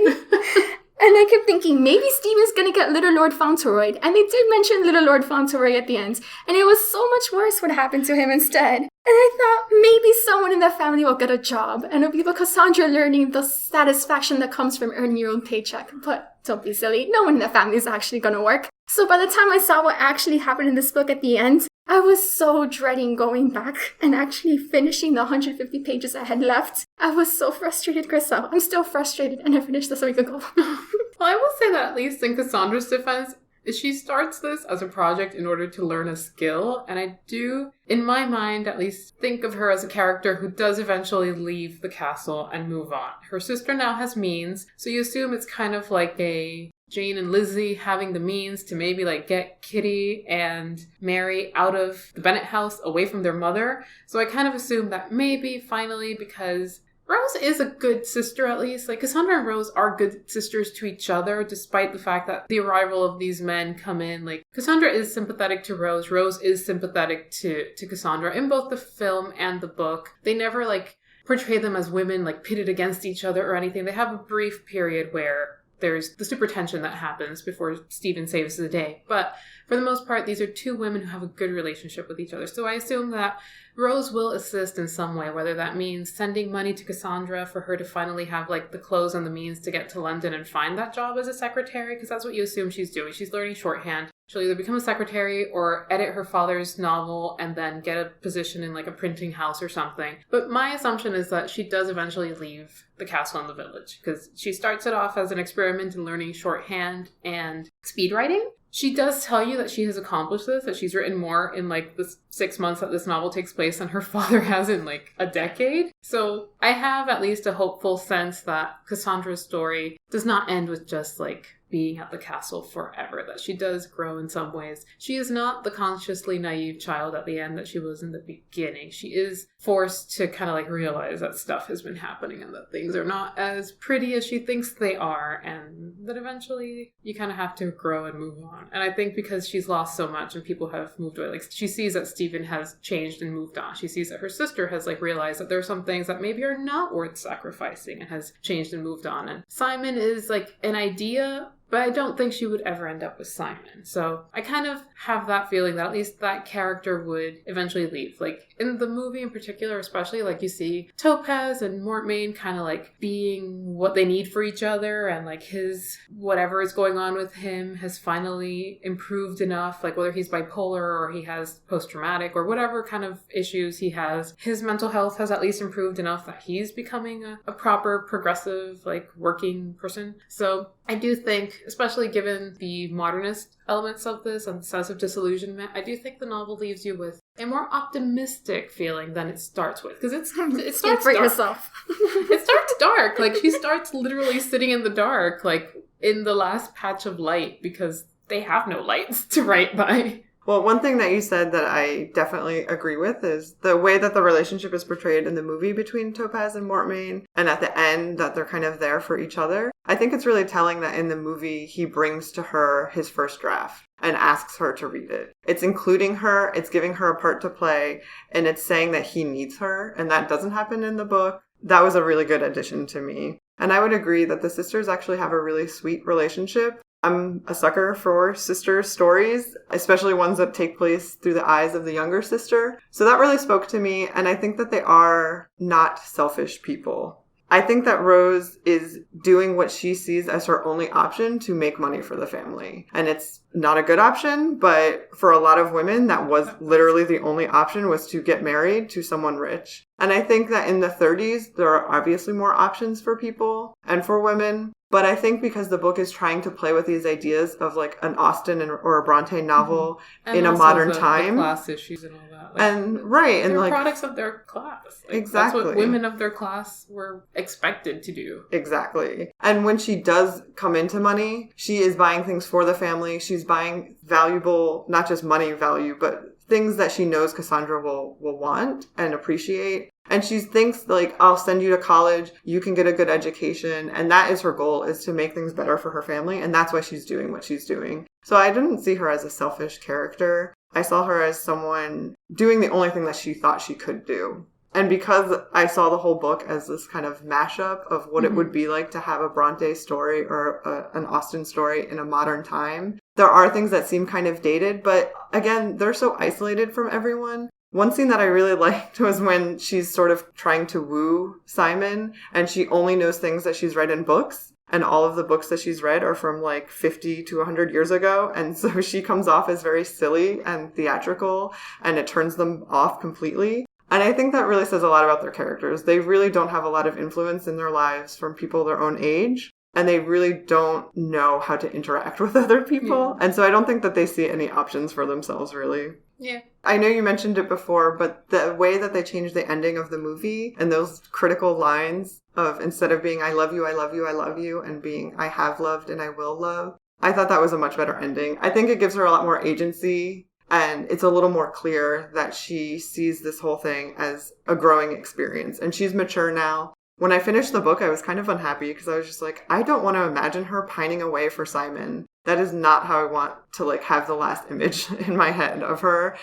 And I kept thinking, maybe Stephen's gonna get Little Lord Fauntleroy. And they did mention Little Lord Fauntleroy at the end. And it was so much worse what happened to him instead. And I thought, maybe someone in the family will get a job. And it'll be about Cassandra learning the satisfaction that comes from earning your own paycheck. But don't be silly. No one in the family is actually gonna work. So by the time I saw what actually happened in this book at the end, I was so dreading going back and actually finishing the 150 pages I had left. I was so frustrated, Crystal. I'm still frustrated, and I finished this a week ago. Well, I will say that at least in Cassandra's defense, she starts this as a project in order to learn a skill, and I do, in my mind at least, think of her as a character who does eventually leave the castle and move on. Her sister now has means, so you assume it's kind of like a Jane and Lizzie having the means to maybe like get Kitty and Mary out of the Bennet house away from their mother. So I kind of assume that maybe finally, because Rose is a good sister at least. Like Cassandra and Rose are good sisters to each other, despite the fact that the arrival of these men come in. Like Cassandra is sympathetic to Rose. Rose is sympathetic to Cassandra in both the film and the book. They never like portray them as women like pitted against each other or anything. They have a brief period where there's the super tension that happens before Stephen saves the day. But for the most part, these are two women who have a good relationship with each other. So I assume that Rose will assist in some way, whether that means sending money to Cassandra for her to finally have like the clothes and the means to get to London and find that job as a secretary, because that's what you assume she's doing. She's learning shorthand. She'll either become a secretary or edit her father's novel and then get a position in like a printing house or something. But my assumption is that she does eventually leave the castle and the village, because she starts it off as an experiment in learning shorthand and speed writing. She does tell you that she has accomplished this, that she's written more in like the 6 months that this novel takes place than her father has in like a decade. So I have at least a hopeful sense that Cassandra's story does not end with just like being at the castle forever, that she does grow in some ways. She is not the consciously naive child at the end that she was in the beginning. She is forced to kind of like realize that stuff has been happening and that things are not as pretty as she thinks they are, and that eventually you kind of have to grow and move on. And I think because she's lost so much and people have moved away, like she sees that Stephen has changed and moved on. She sees that her sister has like realized that there are some things that maybe are not worth sacrificing and has changed and moved on. And Simon is like an idea, but I don't think she would ever end up with Simon. So I kind of have that feeling that at least that character would eventually leave. Like in the movie in particular, especially, like you see Topaz and Mortmain kind of like being what they need for each other, and like his whatever is going on with him has finally improved enough, like whether he's bipolar or he has post-traumatic or whatever kind of issues he has, his mental health has at least improved enough that he's becoming a proper progressive like working person. So I do think, especially given the modernist elements of this and the sense of disillusionment, I do think the novel leaves you with a more optimistic feeling than it starts with. Because it starts for dark. yourself. It starts dark. Like, she starts literally sitting in the dark, like, in the last patch of light, because they have no lights to write by. Well, one thing that you said that I definitely agree with is the way that the relationship is portrayed in the movie between Topaz and Mortmain, and at the end that they're kind of there for each other. I think it's really telling that in the movie he brings to her his first draft and asks her to read it. It's including her, it's giving her a part to play, and it's saying that he needs her, and that doesn't happen in the book. That was a really good addition to me. And I would agree that the sisters actually have a really sweet relationship. I'm a sucker for sister stories, especially ones that take place through the eyes of the younger sister. So that really spoke to me, and I think that they are not selfish people. I think that Rose is doing what she sees as her only option to make money for the family. And it's not a good option, but for a lot of women, that was literally the only option, was to get married to someone rich. And I think that in the 30s, there are obviously more options for people and for women. But I think because the book is trying to play with these ideas of like an Austen or a Bronte novel in a modern time. The class issues and all that. And they're products of their class. Exactly. That's what women of their class were expected to do. Exactly. And when she does come into money, she is buying things for the family. She's buying valuable, not just money value, but things that she knows Cassandra will want and appreciate. And she thinks like, I'll send you to college, you can get a good education. And that is her goal, is to make things better for her family. And that's why she's doing what she's doing. So I didn't see her as a selfish character. I saw her as someone doing the only thing that she thought she could do. And because I saw the whole book as this kind of mashup of what it would be like to have a Bronte story or an Austen story in a modern time, there are things that seem kind of dated. But again, they're so isolated from everyone. One scene that I really liked was when she's sort of trying to woo Simon, and she only knows things that she's read in books. And all of the books that she's read are from like 50 to 100 years ago. And so she comes off as very silly and theatrical, and it turns them off completely. And I think that really says a lot about their characters. They really don't have a lot of influence in their lives from people their own age. And they really don't know how to interact with other people. Yeah. And so I don't think that they see any options for themselves, really. Yeah. I know you mentioned it before, but the way that they changed the ending of the movie and those critical lines of, instead of being, I love you, I love you, I love you, and being, I have loved and I will love, I thought that was a much better ending. I think it gives her a lot more agency, and it's a little more clear that she sees this whole thing as a growing experience. And she's mature now. When I finished the book, I was kind of unhappy because I was just like, I don't want to imagine her pining away for Simon. That is not how I want to like have the last image in my head of her.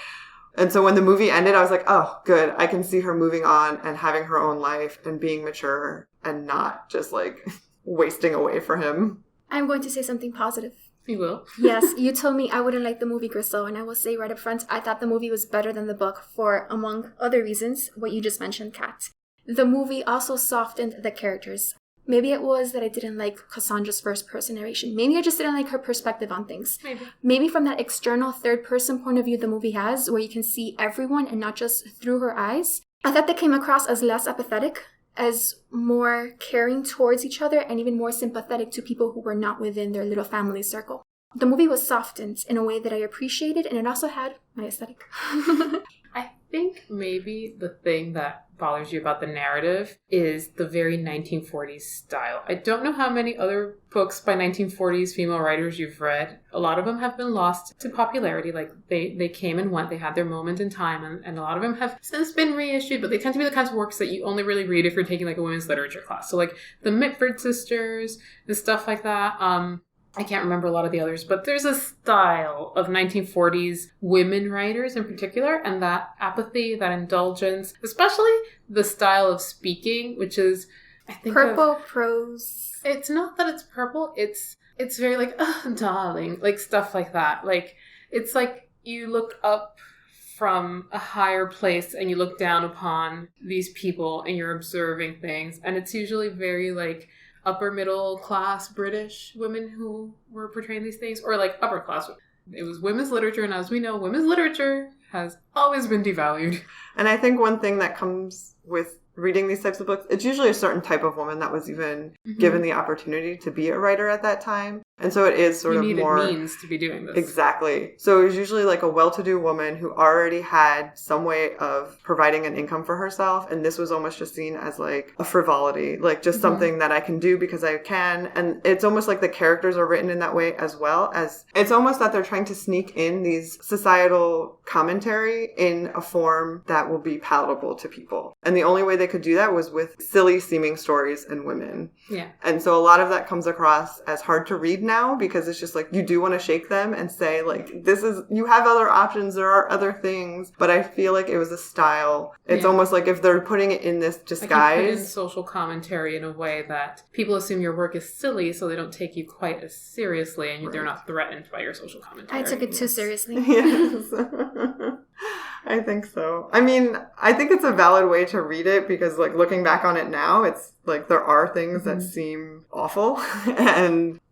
And so when the movie ended, I was like, oh, good. I can see her moving on and having her own life and being mature and not just like wasting away for him. I'm going to say something positive. You will? Yes, you told me I wouldn't like the movie, Crystal, and I will say right up front, I thought the movie was better than the book for, among other reasons, what you just mentioned, Kat. The movie also softened the characters. Maybe it was that I didn't like Cassandra's first-person narration. Maybe I just didn't like her perspective on things. Maybe from that external third-person point of view the movie has, where you can see everyone and not just through her eyes. I thought they came across as less apathetic, as more caring towards each other, and even more sympathetic to people who were not within their little family circle. The movie was softened in a way that I appreciated, and it also had my aesthetic. I think maybe the thing that bothers you about the narrative is the very 1940s style. I don't know how many other books by 1940s female writers you've read. A lot of them have been lost to popularity. Like they came and went. They had their moment in time, and a lot of them have since been reissued, but they tend to be the kinds of works that you only really read if you're taking like a women's literature class. So like the Mitford sisters and stuff like that. I can't remember a lot of the others, but there's a style of 1940s women writers in particular, and that apathy, that indulgence, especially the style of speaking, which is, I think, purple prose. It's not that it's purple, it's very like, oh, darling, like stuff like that. Like, it's like you look up from a higher place and you look down upon these people and you're observing things, and it's usually very like upper middle class British women who were portraying these things, or like upper class. It was women's literature, and as we know, women's literature has always been devalued. And I think one thing that comes with reading these types of books, it's usually a certain type of woman that was even given the opportunity to be a writer at that time. And so it is sort of more... You needed means to be doing this. Exactly. So it was usually like a well-to-do woman who already had some way of providing an income for herself. And this was almost just seen as like a frivolity, like just something that I can do because I can. And it's almost like the characters are written in that way as well, as it's almost that they're trying to sneak in these societal commentary in a form that will be palatable to people. And the only way they could do that was with silly seeming stories and women. Yeah. And so a lot of that comes across as hard to read now, because it's just like you do want to shake them and say like, this is, you have other options, there are other things. But I feel like it was a style. It's almost like if they're putting it in this disguise. Like you put in social commentary in a way that people assume your work is silly, so they don't take you quite as seriously, and they're not threatened by your social commentary. I took it too seriously. Yes. I think so. I mean, I think it's a valid way to read it because, like, looking back on it now, it's like there are things that seem awful.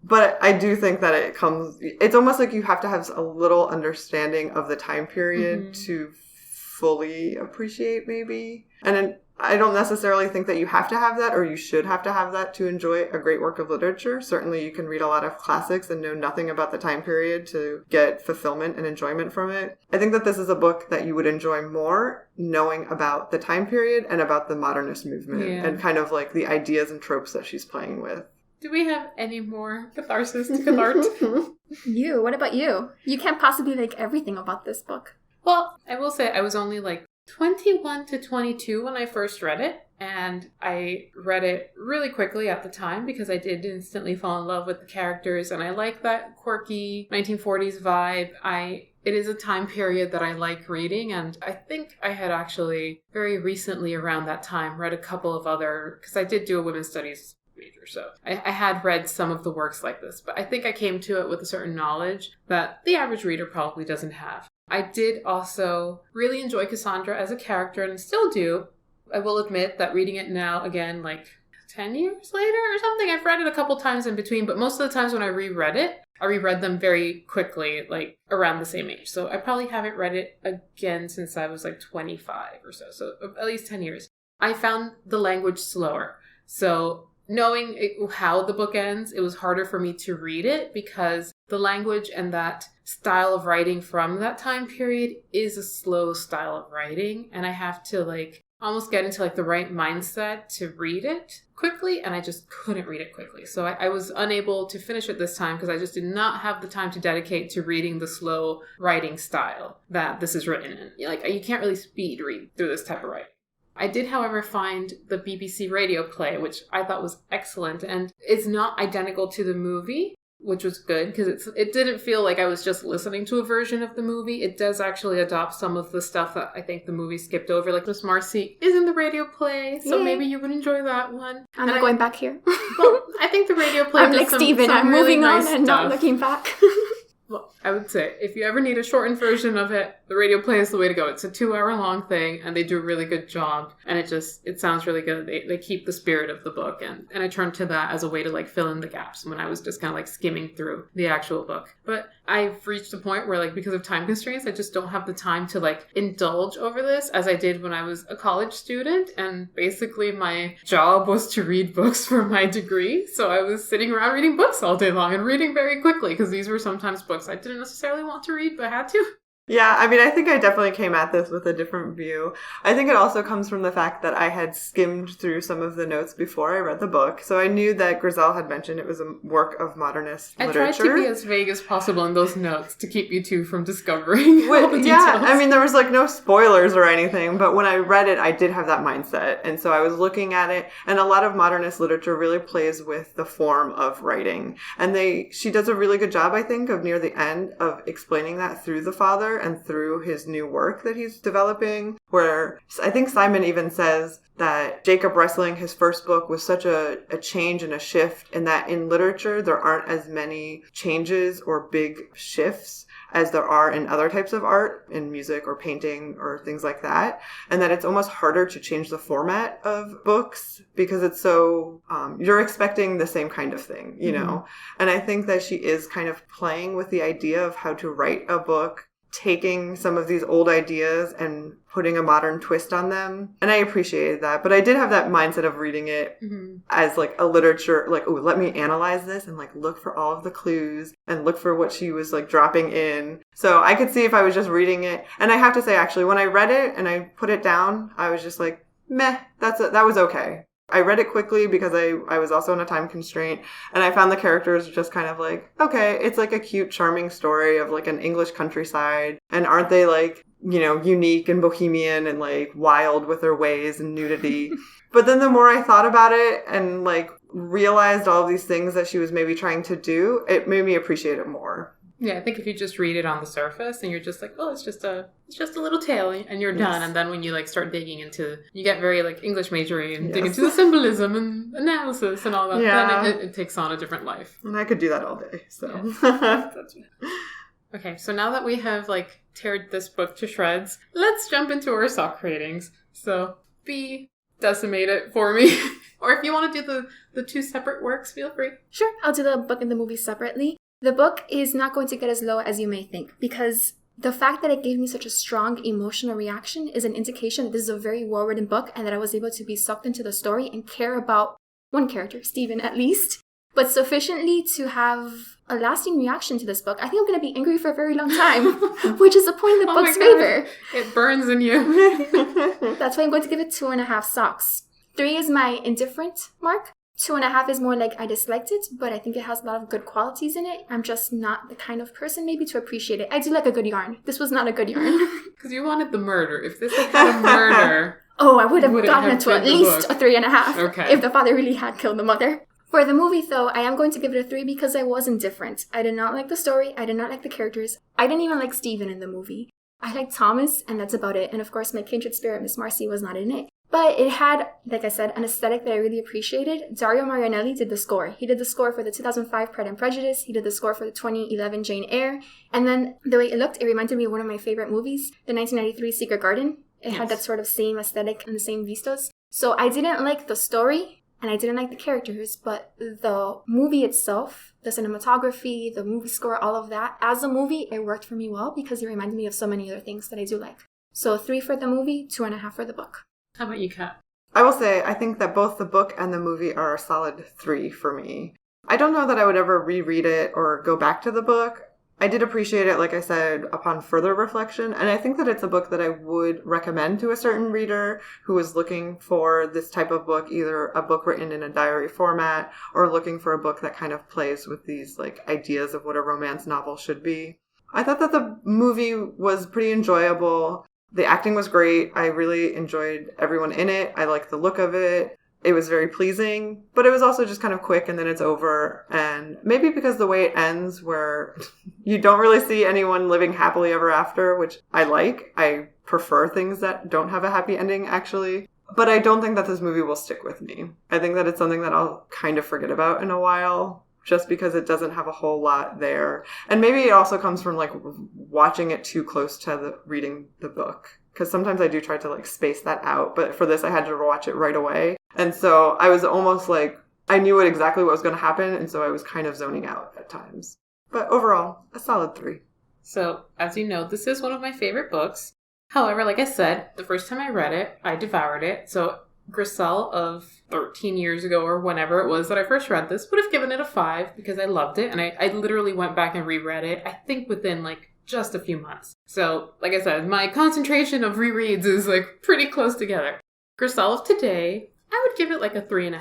But I do think that it's almost like you have to have a little understanding of the time period to fully appreciate, maybe. And I don't necessarily think that you have to have that or you should have to have that to enjoy a great work of literature. Certainly you can read a lot of classics and know nothing about the time period to get fulfillment and enjoyment from it. I think that this is a book that you would enjoy more knowing about the time period and about the modernist movement and kind of like the ideas and tropes that she's playing with. Do we have any more catharsis to cathart? What about you? You can't possibly like everything about this book. Well, I will say I was only like 21 to 22 when I first read it, and I read it really quickly at the time because I did instantly fall in love with the characters, and I like that quirky 1940s vibe. It is a time period that I like reading, and I think I had actually very recently around that time read a couple of other, because I did do a women's studies major, so I had read some of the works like this, but I think I came to it with a certain knowledge that the average reader probably doesn't have. I did also really enjoy Cassandra as a character, and still do. I will admit that reading it now, again, like 10 years later or something, I've read it a couple times in between, but most of the times when I reread it, I reread them very quickly, like around the same age. So I probably haven't read it again since I was like 25 or so at least 10 years. I found the language slower. So knowing how the book ends, it was harder for me to read it because the language and that style of writing from that time period is a slow style of writing. And I have to like almost get into like the right mindset to read it quickly. And I just couldn't read it quickly. So I was unable to finish it this time because I just did not have the time to dedicate to reading the slow writing style that this is written in. Like you can't really speed read through this type of writing. I did, however, find the BBC radio play, which I thought was excellent, and it's not identical to the movie, which was good because it didn't feel like I was just listening to a version of the movie. It does actually adopt some of the stuff that I think the movie skipped over, like Miss Marcy is in the radio play, so maybe you would enjoy that one. I'm not going back here. Well, I think the radio play I'm like Steven, I'm really moving nice on and stuff. not looking back. Well, I would say, if you ever need a shortened version of it, the radio play is the way to go. It's a 2-hour-long thing, and they do a really good job, and it sounds really good. They keep the spirit of the book, and I turned to that as a way to, like, fill in the gaps when I was just kind of, like, skimming through the actual book. But I've reached a point where, like, because of time constraints, I just don't have the time to, like, indulge over this as I did when I was a college student, and basically my job was to read books for my degree, so I was sitting around reading books all day long and reading very quickly, because these were sometimes books I didn't necessarily want to read, but had to. Yeah, I mean, I think I definitely came at this with a different view. I think it also comes from the fact that I had skimmed through some of the notes before I read the book. So I knew that Grizel had mentioned it was a work of modernist literature. I tried to be as vague as possible in those notes to keep you two from discovering all the details. Yeah, I mean, there was like no spoilers or anything, but when I read it, I did have that mindset. And so I was looking at it, and a lot of modernist literature really plays with the form of writing. And she does a really good job, I think, of near the end of explaining that through the father and through his new work that he's developing, where I think Simon even says that Jacob Wrestling, his first book, was such a change and a shift, and that in literature there aren't as many changes or big shifts as there are in other types of art, in music or painting or things like that. And that it's almost harder to change the format of books because it's so, you're expecting the same kind of thing, you know? And I think that she is kind of playing with the idea of how to write a book, taking some of these old ideas and putting a modern twist on them. And I appreciated that. But I did have that mindset of reading it as like a literature, like, oh, let me analyze this and like look for all of the clues and look for what she was like dropping in. So I could see if I was just reading it. And I have to say, actually, when I read it and I put it down, I was just like, meh, that was okay. I read it quickly because I was also on a time constraint, and I found the characters just kind of like, okay, it's like a cute, charming story of like an English countryside. And aren't they like, you know, unique and bohemian and like wild with their ways and nudity? But then the more I thought about it and like realized all of these things that she was maybe trying to do, it made me appreciate it more. Yeah, I think if you just read it on the surface and you're just like, oh, it's just a little tale and you're done. And then when you like start digging into, you get very like English majory and dig into the symbolism and analysis and all that, then it takes on a different life. And I could do that all day, so. Yeah. Okay, so now that we have, like, teared this book to shreds, let's jump into our sock ratings. So, B, decimate it for me. Or if you want to do the two separate works, feel free. Sure, I'll do the book and the movie separately. The book is not going to get as low as you may think, because the fact that it gave me such a strong emotional reaction is an indication that this is a very well-written book and that I was able to be sucked into the story and care about one character, Stephen at least, but sufficiently to have a lasting reaction to this book. I think I'm going to be angry for a very long time, which is a point in the book's favor. It burns in you. That's why I'm going to give it 2.5 socks. 3 is my indifferent mark. 2.5 is more like I disliked it, but I think it has a lot of good qualities in it. I'm just not the kind of person maybe to appreciate it. I do like a good yarn. This was not a good yarn. Because you wanted the murder. If this had had a murder... Oh, I would have gotten it to at least a 3.5 okay. if the father really had killed the mother. For the movie, though, I am going to give it a 3 because I was indifferent. I did not like the story. I did not like the characters. I didn't even like Stephen in the movie. I liked Thomas, and that's about it. And of course, my kindred spirit, Miss Marcy, was not in it. But it had, like I said, an aesthetic that I really appreciated. Dario Marianelli did the score. He did the score for the 2005 Pride and Prejudice. He did the score for the 2011 Jane Eyre. And then the way it looked, it reminded me of one of my favorite movies, the 1993 Secret Garden. It had that sort of same aesthetic and the same vistas. So I didn't like the story, and I didn't like the characters, but the movie itself, the cinematography, the movie score, all of that, as a movie, it worked for me well because it reminded me of so many other things that I do like. So 3 for the movie, 2.5 for the book. How about you, Kat? I will say, I think that both the book and the movie are a solid 3 for me. I don't know that I would ever reread it or go back to the book. I did appreciate it, like I said, upon further reflection, and I think that it's a book that I would recommend to a certain reader who is looking for this type of book, either a book written in a diary format or looking for a book that kind of plays with these like ideas of what a romance novel should be. I thought that the movie was pretty enjoyable. The acting was great. I really enjoyed everyone in it. I liked the look of it. It was very pleasing, but it was also just kind of quick and then it's over. And maybe because the way it ends, where you don't really see anyone living happily ever after, which I like. I prefer things that don't have a happy ending, actually. But I don't think that this movie will stick with me. I think that it's something that I'll kind of forget about in a while, just because it doesn't have a whole lot there. And maybe it also comes from like watching it too close to reading the book. Because sometimes I do try to like space that out. But for this, I had to watch it right away. And so I was almost like, I knew exactly what was going to happen. And so I was kind of zoning out at times. But overall, a solid 3. So, as you know, this is one of my favorite books. However, like I said, the first time I read it, I devoured it. So Griselle of 13 years ago or whenever it was that I first read this would have given it a 5 because I loved it. And I literally went back and reread it, I think within like just a few months. So, like I said, my concentration of rereads is like pretty close together. Griselle of today, I would give it like a 3.5.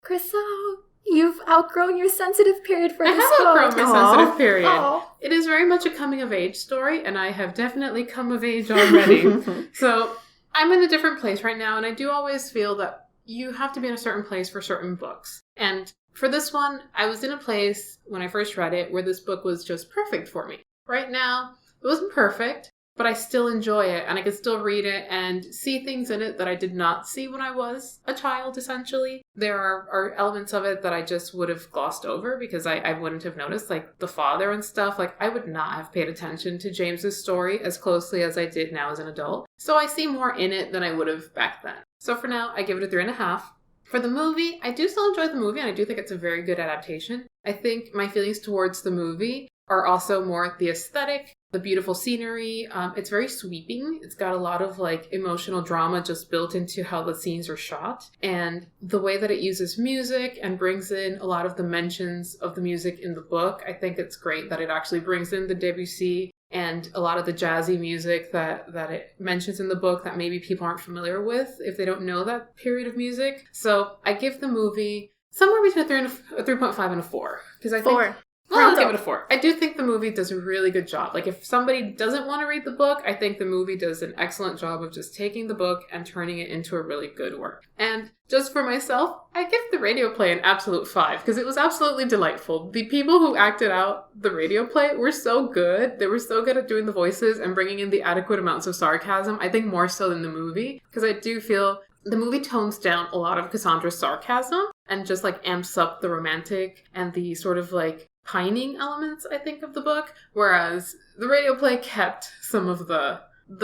Griselle, you've outgrown your sensitive period for this book. I have outgrown my sensitive period. Aww. It is very much a coming-of-age story, and I have definitely come of age already. So I'm in a different place right now, and I do always feel that you have to be in a certain place for certain books. And for this one, I was in a place when I first read it where this book was just perfect for me. Right now, it wasn't perfect, but I still enjoy it, and I can still read it and see things in it that I did not see when I was a child, essentially. There are elements of it that I just would have glossed over because I wouldn't have noticed, like the father and stuff. Like, I would not have paid attention to James's story as closely as I did now as an adult. So I see more in it than I would have back then. So for now, I give it a 3.5. For the movie, I do still enjoy the movie, and I do think it's a very good adaptation. I think my feelings towards the movie are also more the aesthetic, the beautiful scenery. It's very sweeping. It's got a lot of like emotional drama just built into how the scenes are shot. And the way that it uses music and brings in a lot of the mentions of the music in the book, I think it's great that it actually brings in the Debussy and a lot of the jazzy music that it mentions in the book that maybe people aren't familiar with if they don't know that period of music. So I give the movie somewhere between a 3.5 and a 4. Because I think 4. Well, I'll give it a 4. I do think the movie does a really good job. Like, if somebody doesn't want to read the book, I think the movie does an excellent job of just taking the book and turning it into a really good work. And just for myself, I give the radio play an absolute 5, because it was absolutely delightful. The people who acted out the radio play were so good. They were so good at doing the voices and bringing in the adequate amounts of sarcasm, I think more so than the movie, because I do feel the movie tones down a lot of Cassandra's sarcasm and just like amps up the romantic and the sort of like pining elements, I think, of the book, whereas the radio play kept some of the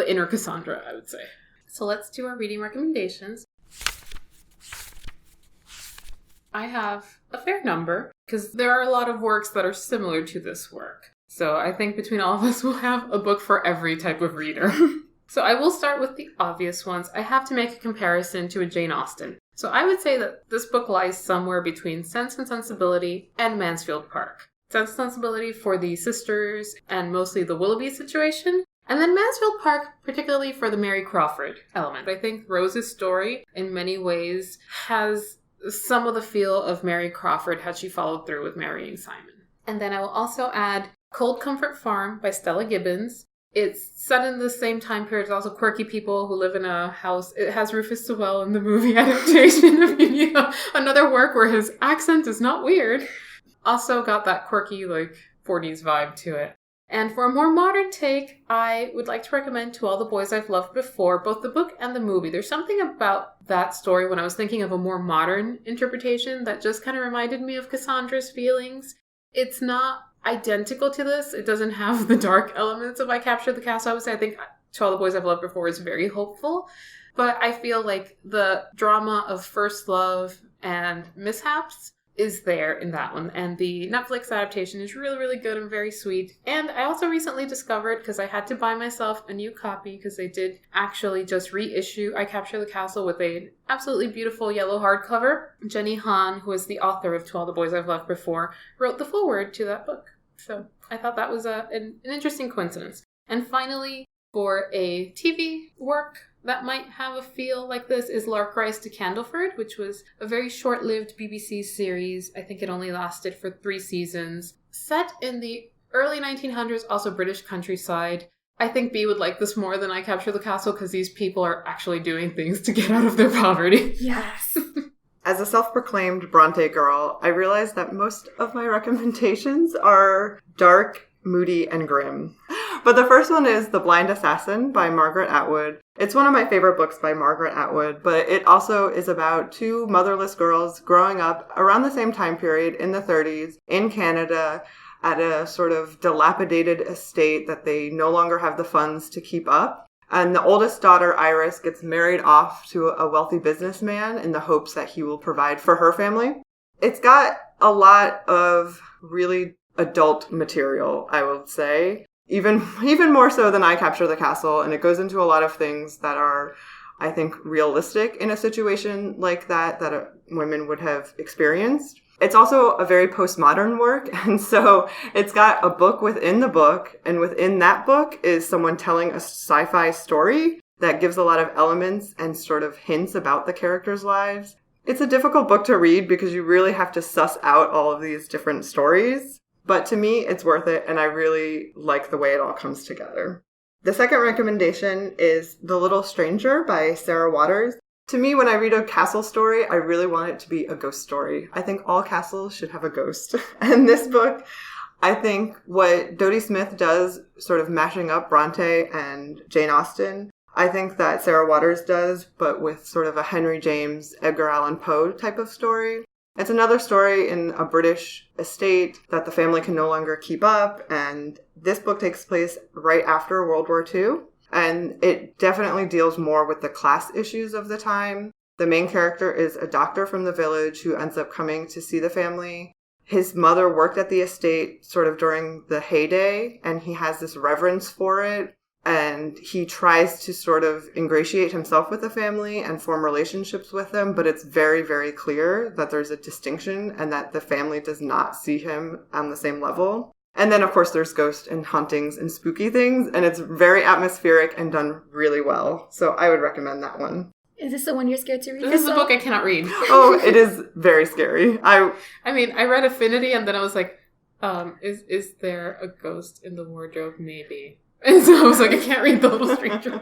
inner Cassandra, I would say. So let's do our reading recommendations. I have a fair number, because there are a lot of works that are similar to this work. So I think between all of us, we'll have a book for every type of reader. So I will start with the obvious ones. I have to make a comparison to a Jane Austen. So I would say that this book lies somewhere between Sense and Sensibility and Mansfield Park. Sense and Sensibility for the sisters and mostly the Willoughby situation. And then Mansfield Park, particularly for the Mary Crawford element. I think Rose's story, in many ways, has some of the feel of Mary Crawford had she followed through with marrying Simon. And then I will also add Cold Comfort Farm by Stella Gibbons. It's set in the same time period. It's also quirky people who live in a house. It has Rufus Sewell in the movie adaptation of another work where his accent is not weird. Also got that quirky, 40s vibe to it. And for a more modern take, I would like to recommend To All the Boys I've Loved Before, both the book and the movie. There's something about that story when I was thinking of a more modern interpretation that just kind of reminded me of Cassandra's feelings. It's not identical to this. It doesn't have the dark elements of I Captured the Castle. I would say I think To All the Boys I've Loved Before is very hopeful. But I feel like the drama of first love and mishaps is there in that one. And the Netflix adaptation is really, really good and very sweet. And I also recently discovered, because I had to buy myself a new copy, because they did actually just reissue I Capture the Castle with an absolutely beautiful yellow hardcover. Jenny Han, who is the author of To All the Boys I've Loved Before, wrote the foreword to that book. So I thought that was an interesting coincidence. And finally, for a TV work that might have a feel like this is Lark Rise to Candleford, which was a very short-lived BBC series. I think it only lasted for 3 seasons. Set in the early 1900s, also British countryside. I think B would like this more than I Capture the Castle because these people are actually doing things to get out of their poverty. Yes. As a self-proclaimed Bronte girl, I realized that most of my recommendations are dark, moody, and grim. But the first one is The Blind Assassin by Margaret Atwood. It's one of my favorite books by Margaret Atwood, but it also is about 2 motherless girls growing up around the same time period in the 30s in Canada at a sort of dilapidated estate that they no longer have the funds to keep up. And the oldest daughter, Iris, gets married off to a wealthy businessman in the hopes that he will provide for her family. It's got a lot of really adult material, I would say. Even more so than I Capture the Castle, and it goes into a lot of things that are, I think, realistic in a situation like that women would have experienced. It's also a very postmodern work, and so it's got a book within the book, and within that book is someone telling a sci-fi story that gives a lot of elements and sort of hints about the characters' lives. It's a difficult book to read because you really have to suss out all of these different stories. But to me, it's worth it, and I really like the way it all comes together. The second recommendation is The Little Stranger by Sarah Waters. To me, when I read a castle story, I really want it to be a ghost story. I think all castles should have a ghost. And this book, I think what Dodie Smith does, sort of mashing up Bronte and Jane Austen, I think that Sarah Waters does, but with sort of a Henry James, Edgar Allan Poe type of story. It's another story in a British estate that the family can no longer keep up, and this book takes place right after World War II, and it definitely deals more with the class issues of the time. The main character is a doctor from the village who ends up coming to see the family. His mother worked at the estate sort of during the heyday, and he has this reverence for it. And he tries to sort of ingratiate himself with the family and form relationships with them, but it's very, very clear that there's a distinction and that the family does not see him on the same level. And then, of course, there's ghosts and hauntings and spooky things, and it's very atmospheric and done really well. So I would recommend that one. Is this the one you're scared to read? This is a book I cannot read. Oh, it is very scary. I mean, I read Affinity, and then I was like, is there a ghost in the wardrobe? Maybe. And so I was like, I can't read The Little Stranger.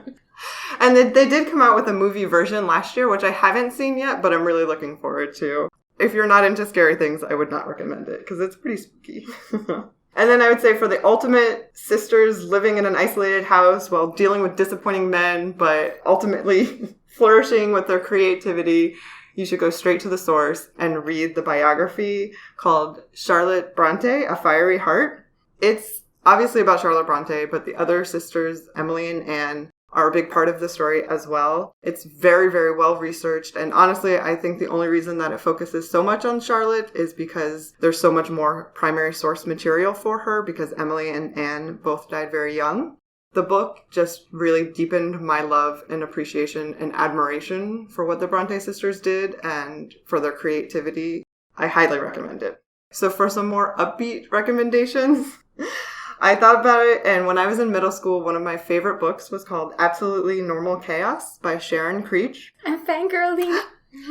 And they did come out with a movie version last year, which I haven't seen yet, but I'm really looking forward to. If you're not into scary things, I would not recommend it, because it's pretty spooky. And then I would say for the ultimate sisters living in an isolated house while dealing with disappointing men, but ultimately flourishing with their creativity, you should go straight to the source and read the biography called Charlotte Bronte, A Fiery Heart. It's obviously about Charlotte Bronte, but the other sisters, Emily and Anne, are a big part of the story as well. It's very, very well researched. And honestly, I think the only reason that it focuses so much on Charlotte is because there's so much more primary source material for her, because Emily and Anne both died very young. The book just really deepened my love and appreciation and admiration for what the Bronte sisters did and for their creativity. I highly recommend it. So for some more upbeat recommendations, I thought about it, and when I was in middle school, one of my favorite books was called Absolutely Normal Chaos by Sharon Creech. I'm fangirling.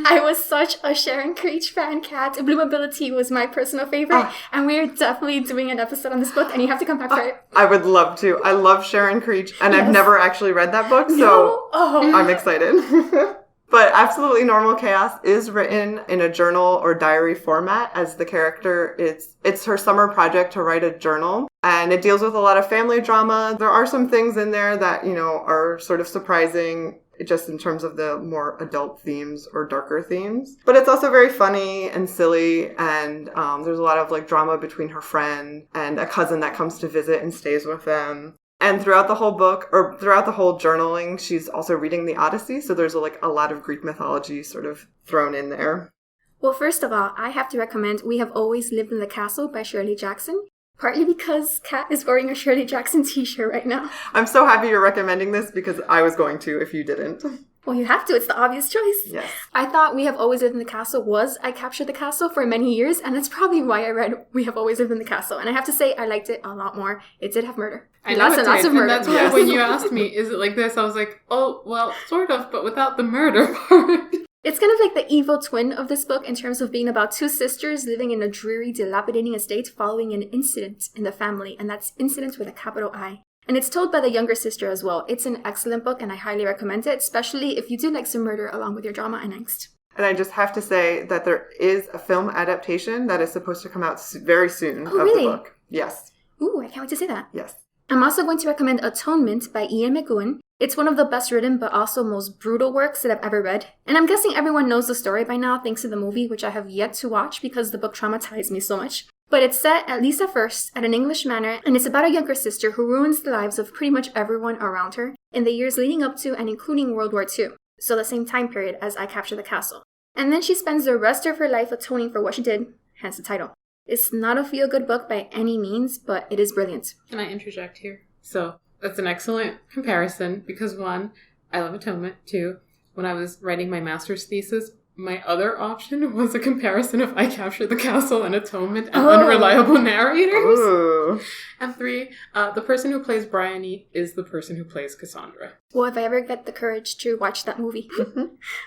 I was such a Sharon Creech fan, Kat. Bloomability was my personal favorite, and we're definitely doing an episode on this book, and you have to come back for it. I would love to. I love Sharon Creech, and I've never actually read that book, so I'm excited. But Absolutely Normal Chaos is written in a journal or diary format as the character. It's her summer project to write a journal, and it deals with a lot of family drama. There are some things in there that, are sort of surprising just in terms of the more adult themes or darker themes. But it's also very funny and silly, and there's a lot of drama between her friend and a cousin that comes to visit and stays with them. And throughout the whole book, or throughout the whole journaling, she's also reading the Odyssey, so there's a lot of Greek mythology sort of thrown in there. Well, first of all, I have to recommend We Have Always Lived in the Castle by Shirley Jackson, partly because Kat is wearing a Shirley Jackson t-shirt right now. I'm so happy you're recommending this because I was going to if you didn't. Well, you have to. It's the obvious choice. Yes. I thought We Have Always Lived in the Castle was I Captured the Castle for many years, and that's probably why I read We Have Always Lived in the Castle. And I have to say, I liked it a lot more. It did have murder. Lots of murder. And that's why when you asked me, is it like this? I was like, oh, well, sort of, but without the murder part. It's kind of like the evil twin of this book in terms of being about two sisters living in a dreary, dilapidating estate following an incident in the family, and that's incident with a capital I. And it's told by the younger sister as well. It's an excellent book, and I highly recommend it, especially if you do like some murder along with your drama and angst. And I just have to say that there is a film adaptation that is supposed to come out very soon of really? the book. Yes. Ooh, I can't wait to see that. Yes. I'm also going to recommend Atonement by Ian McEwan. It's one of the best written but also most brutal works that I've ever read. And I'm guessing everyone knows the story by now thanks to the movie, which I have yet to watch because the book traumatized me so much. But it's set, at least at first, at an English manor, and it's about a younger sister who ruins the lives of pretty much everyone around her in the years leading up to and including World War II, so the same time period as I Capture the Castle. And then she spends the rest of her life atoning for what she did, hence the title. It's not a feel-good book by any means, but it is brilliant. Can I interject here? So, that's an excellent comparison because 1, I love Atonement. 2, when I was writing my master's thesis, my other option was a comparison of I Capture the Castle and Atonement and Unreliable Narrators. Ooh. And 3, the person who plays Bryony is the person who plays Cassandra. Well, if I ever get the courage to watch that movie,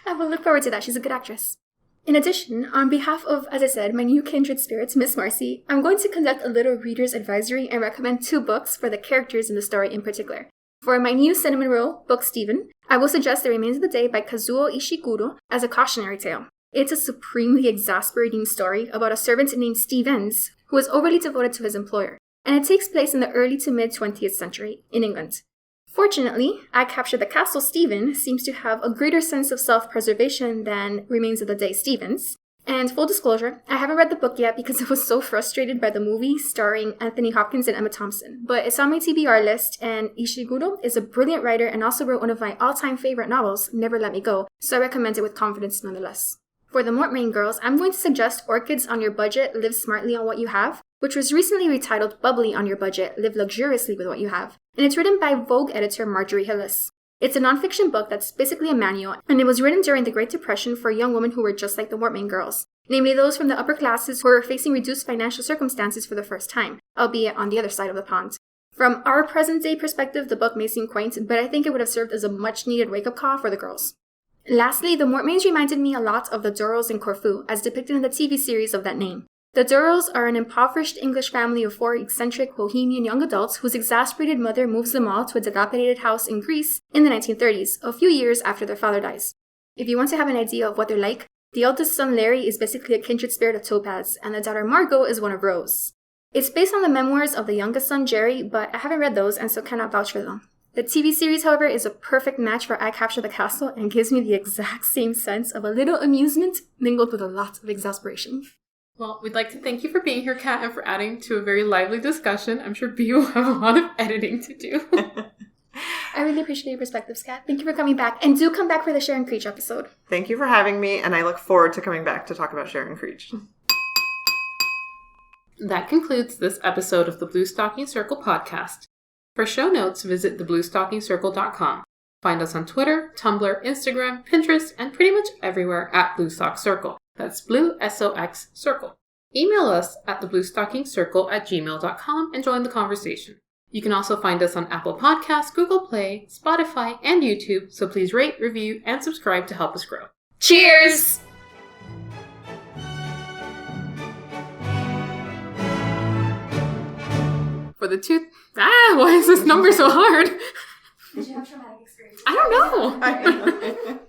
I will look forward to that. She's a good actress. In addition, on behalf of, as I said, my new kindred spirits, Miss Marcy, I'm going to conduct a little reader's advisory and recommend 2 books for the characters in the story in particular. For my new cinnamon roll book, Stephen, I will suggest The Remains of the Day by Kazuo Ishiguro as a cautionary tale. It's a supremely exasperating story about a servant named Stevens who is overly devoted to his employer, and it takes place in the early to mid-20th century in England. Fortunately, I Capture the Castle Stephen seems to have a greater sense of self-preservation than Remains of the Day Stevens. And full disclosure, I haven't read the book yet because I was so frustrated by the movie starring Anthony Hopkins and Emma Thompson. But it's on my TBR list, and Ishiguro is a brilliant writer and also wrote one of my all-time favorite novels, Never Let Me Go, so I recommend it with confidence nonetheless. For the Mortmain girls, I'm going to suggest Orchids on Your Budget, Live Smartly on What You Have, which was recently retitled Bubbly on Your Budget, Live Luxuriously with What You Have, and it's written by Vogue editor Marjorie Hillis. It's a nonfiction book that's basically a manual, and it was written during the Great Depression for young women who were just like the Mortmain girls, namely those from the upper classes who were facing reduced financial circumstances for the first time, albeit on the other side of the pond. From our present-day perspective, the book may seem quaint, but I think it would have served as a much-needed wake-up call for the girls. Lastly, the Mortmains reminded me a lot of the Durrells in Corfu, as depicted in the TV series of that name. The Durrells are an impoverished English family of 4 eccentric bohemian young adults whose exasperated mother moves them all to a dilapidated house in Greece in the 1930s, a few years after their father dies. If you want to have an idea of what they're like, the eldest son Larry is basically a kindred spirit of Topaz, and the daughter Margot is one of Rose. It's based on the memoirs of the youngest son Jerry, but I haven't read those and so cannot vouch for them. The TV series, however, is a perfect match for I Capture the Castle and gives me the exact same sense of a little amusement mingled with a lot of exasperation. Well, we'd like to thank you for being here, Kat, and for adding to a very lively discussion. I'm sure B will have a lot of editing to do. I really appreciate your perspectives, Kat. Thank you for coming back. And do come back for the Sharon Creech episode. Thank you for having me, and I look forward to coming back to talk about Sharon Creech. That concludes this episode of the Blue Stocking Circle podcast. For show notes, visit thebluestockingcircle.com. Find us on Twitter, Tumblr, Instagram, Pinterest, and pretty much everywhere at Blue Sock Circle. That's Blue SOX Circle. Email us at thebluestockingcircle@gmail.com and join the conversation. You can also find us on Apple Podcasts, Google Play, Spotify, and YouTube, so please rate, review, and subscribe to help us grow. Cheers! For the why is this number so hard? Did you have traumatic experience? I don't know.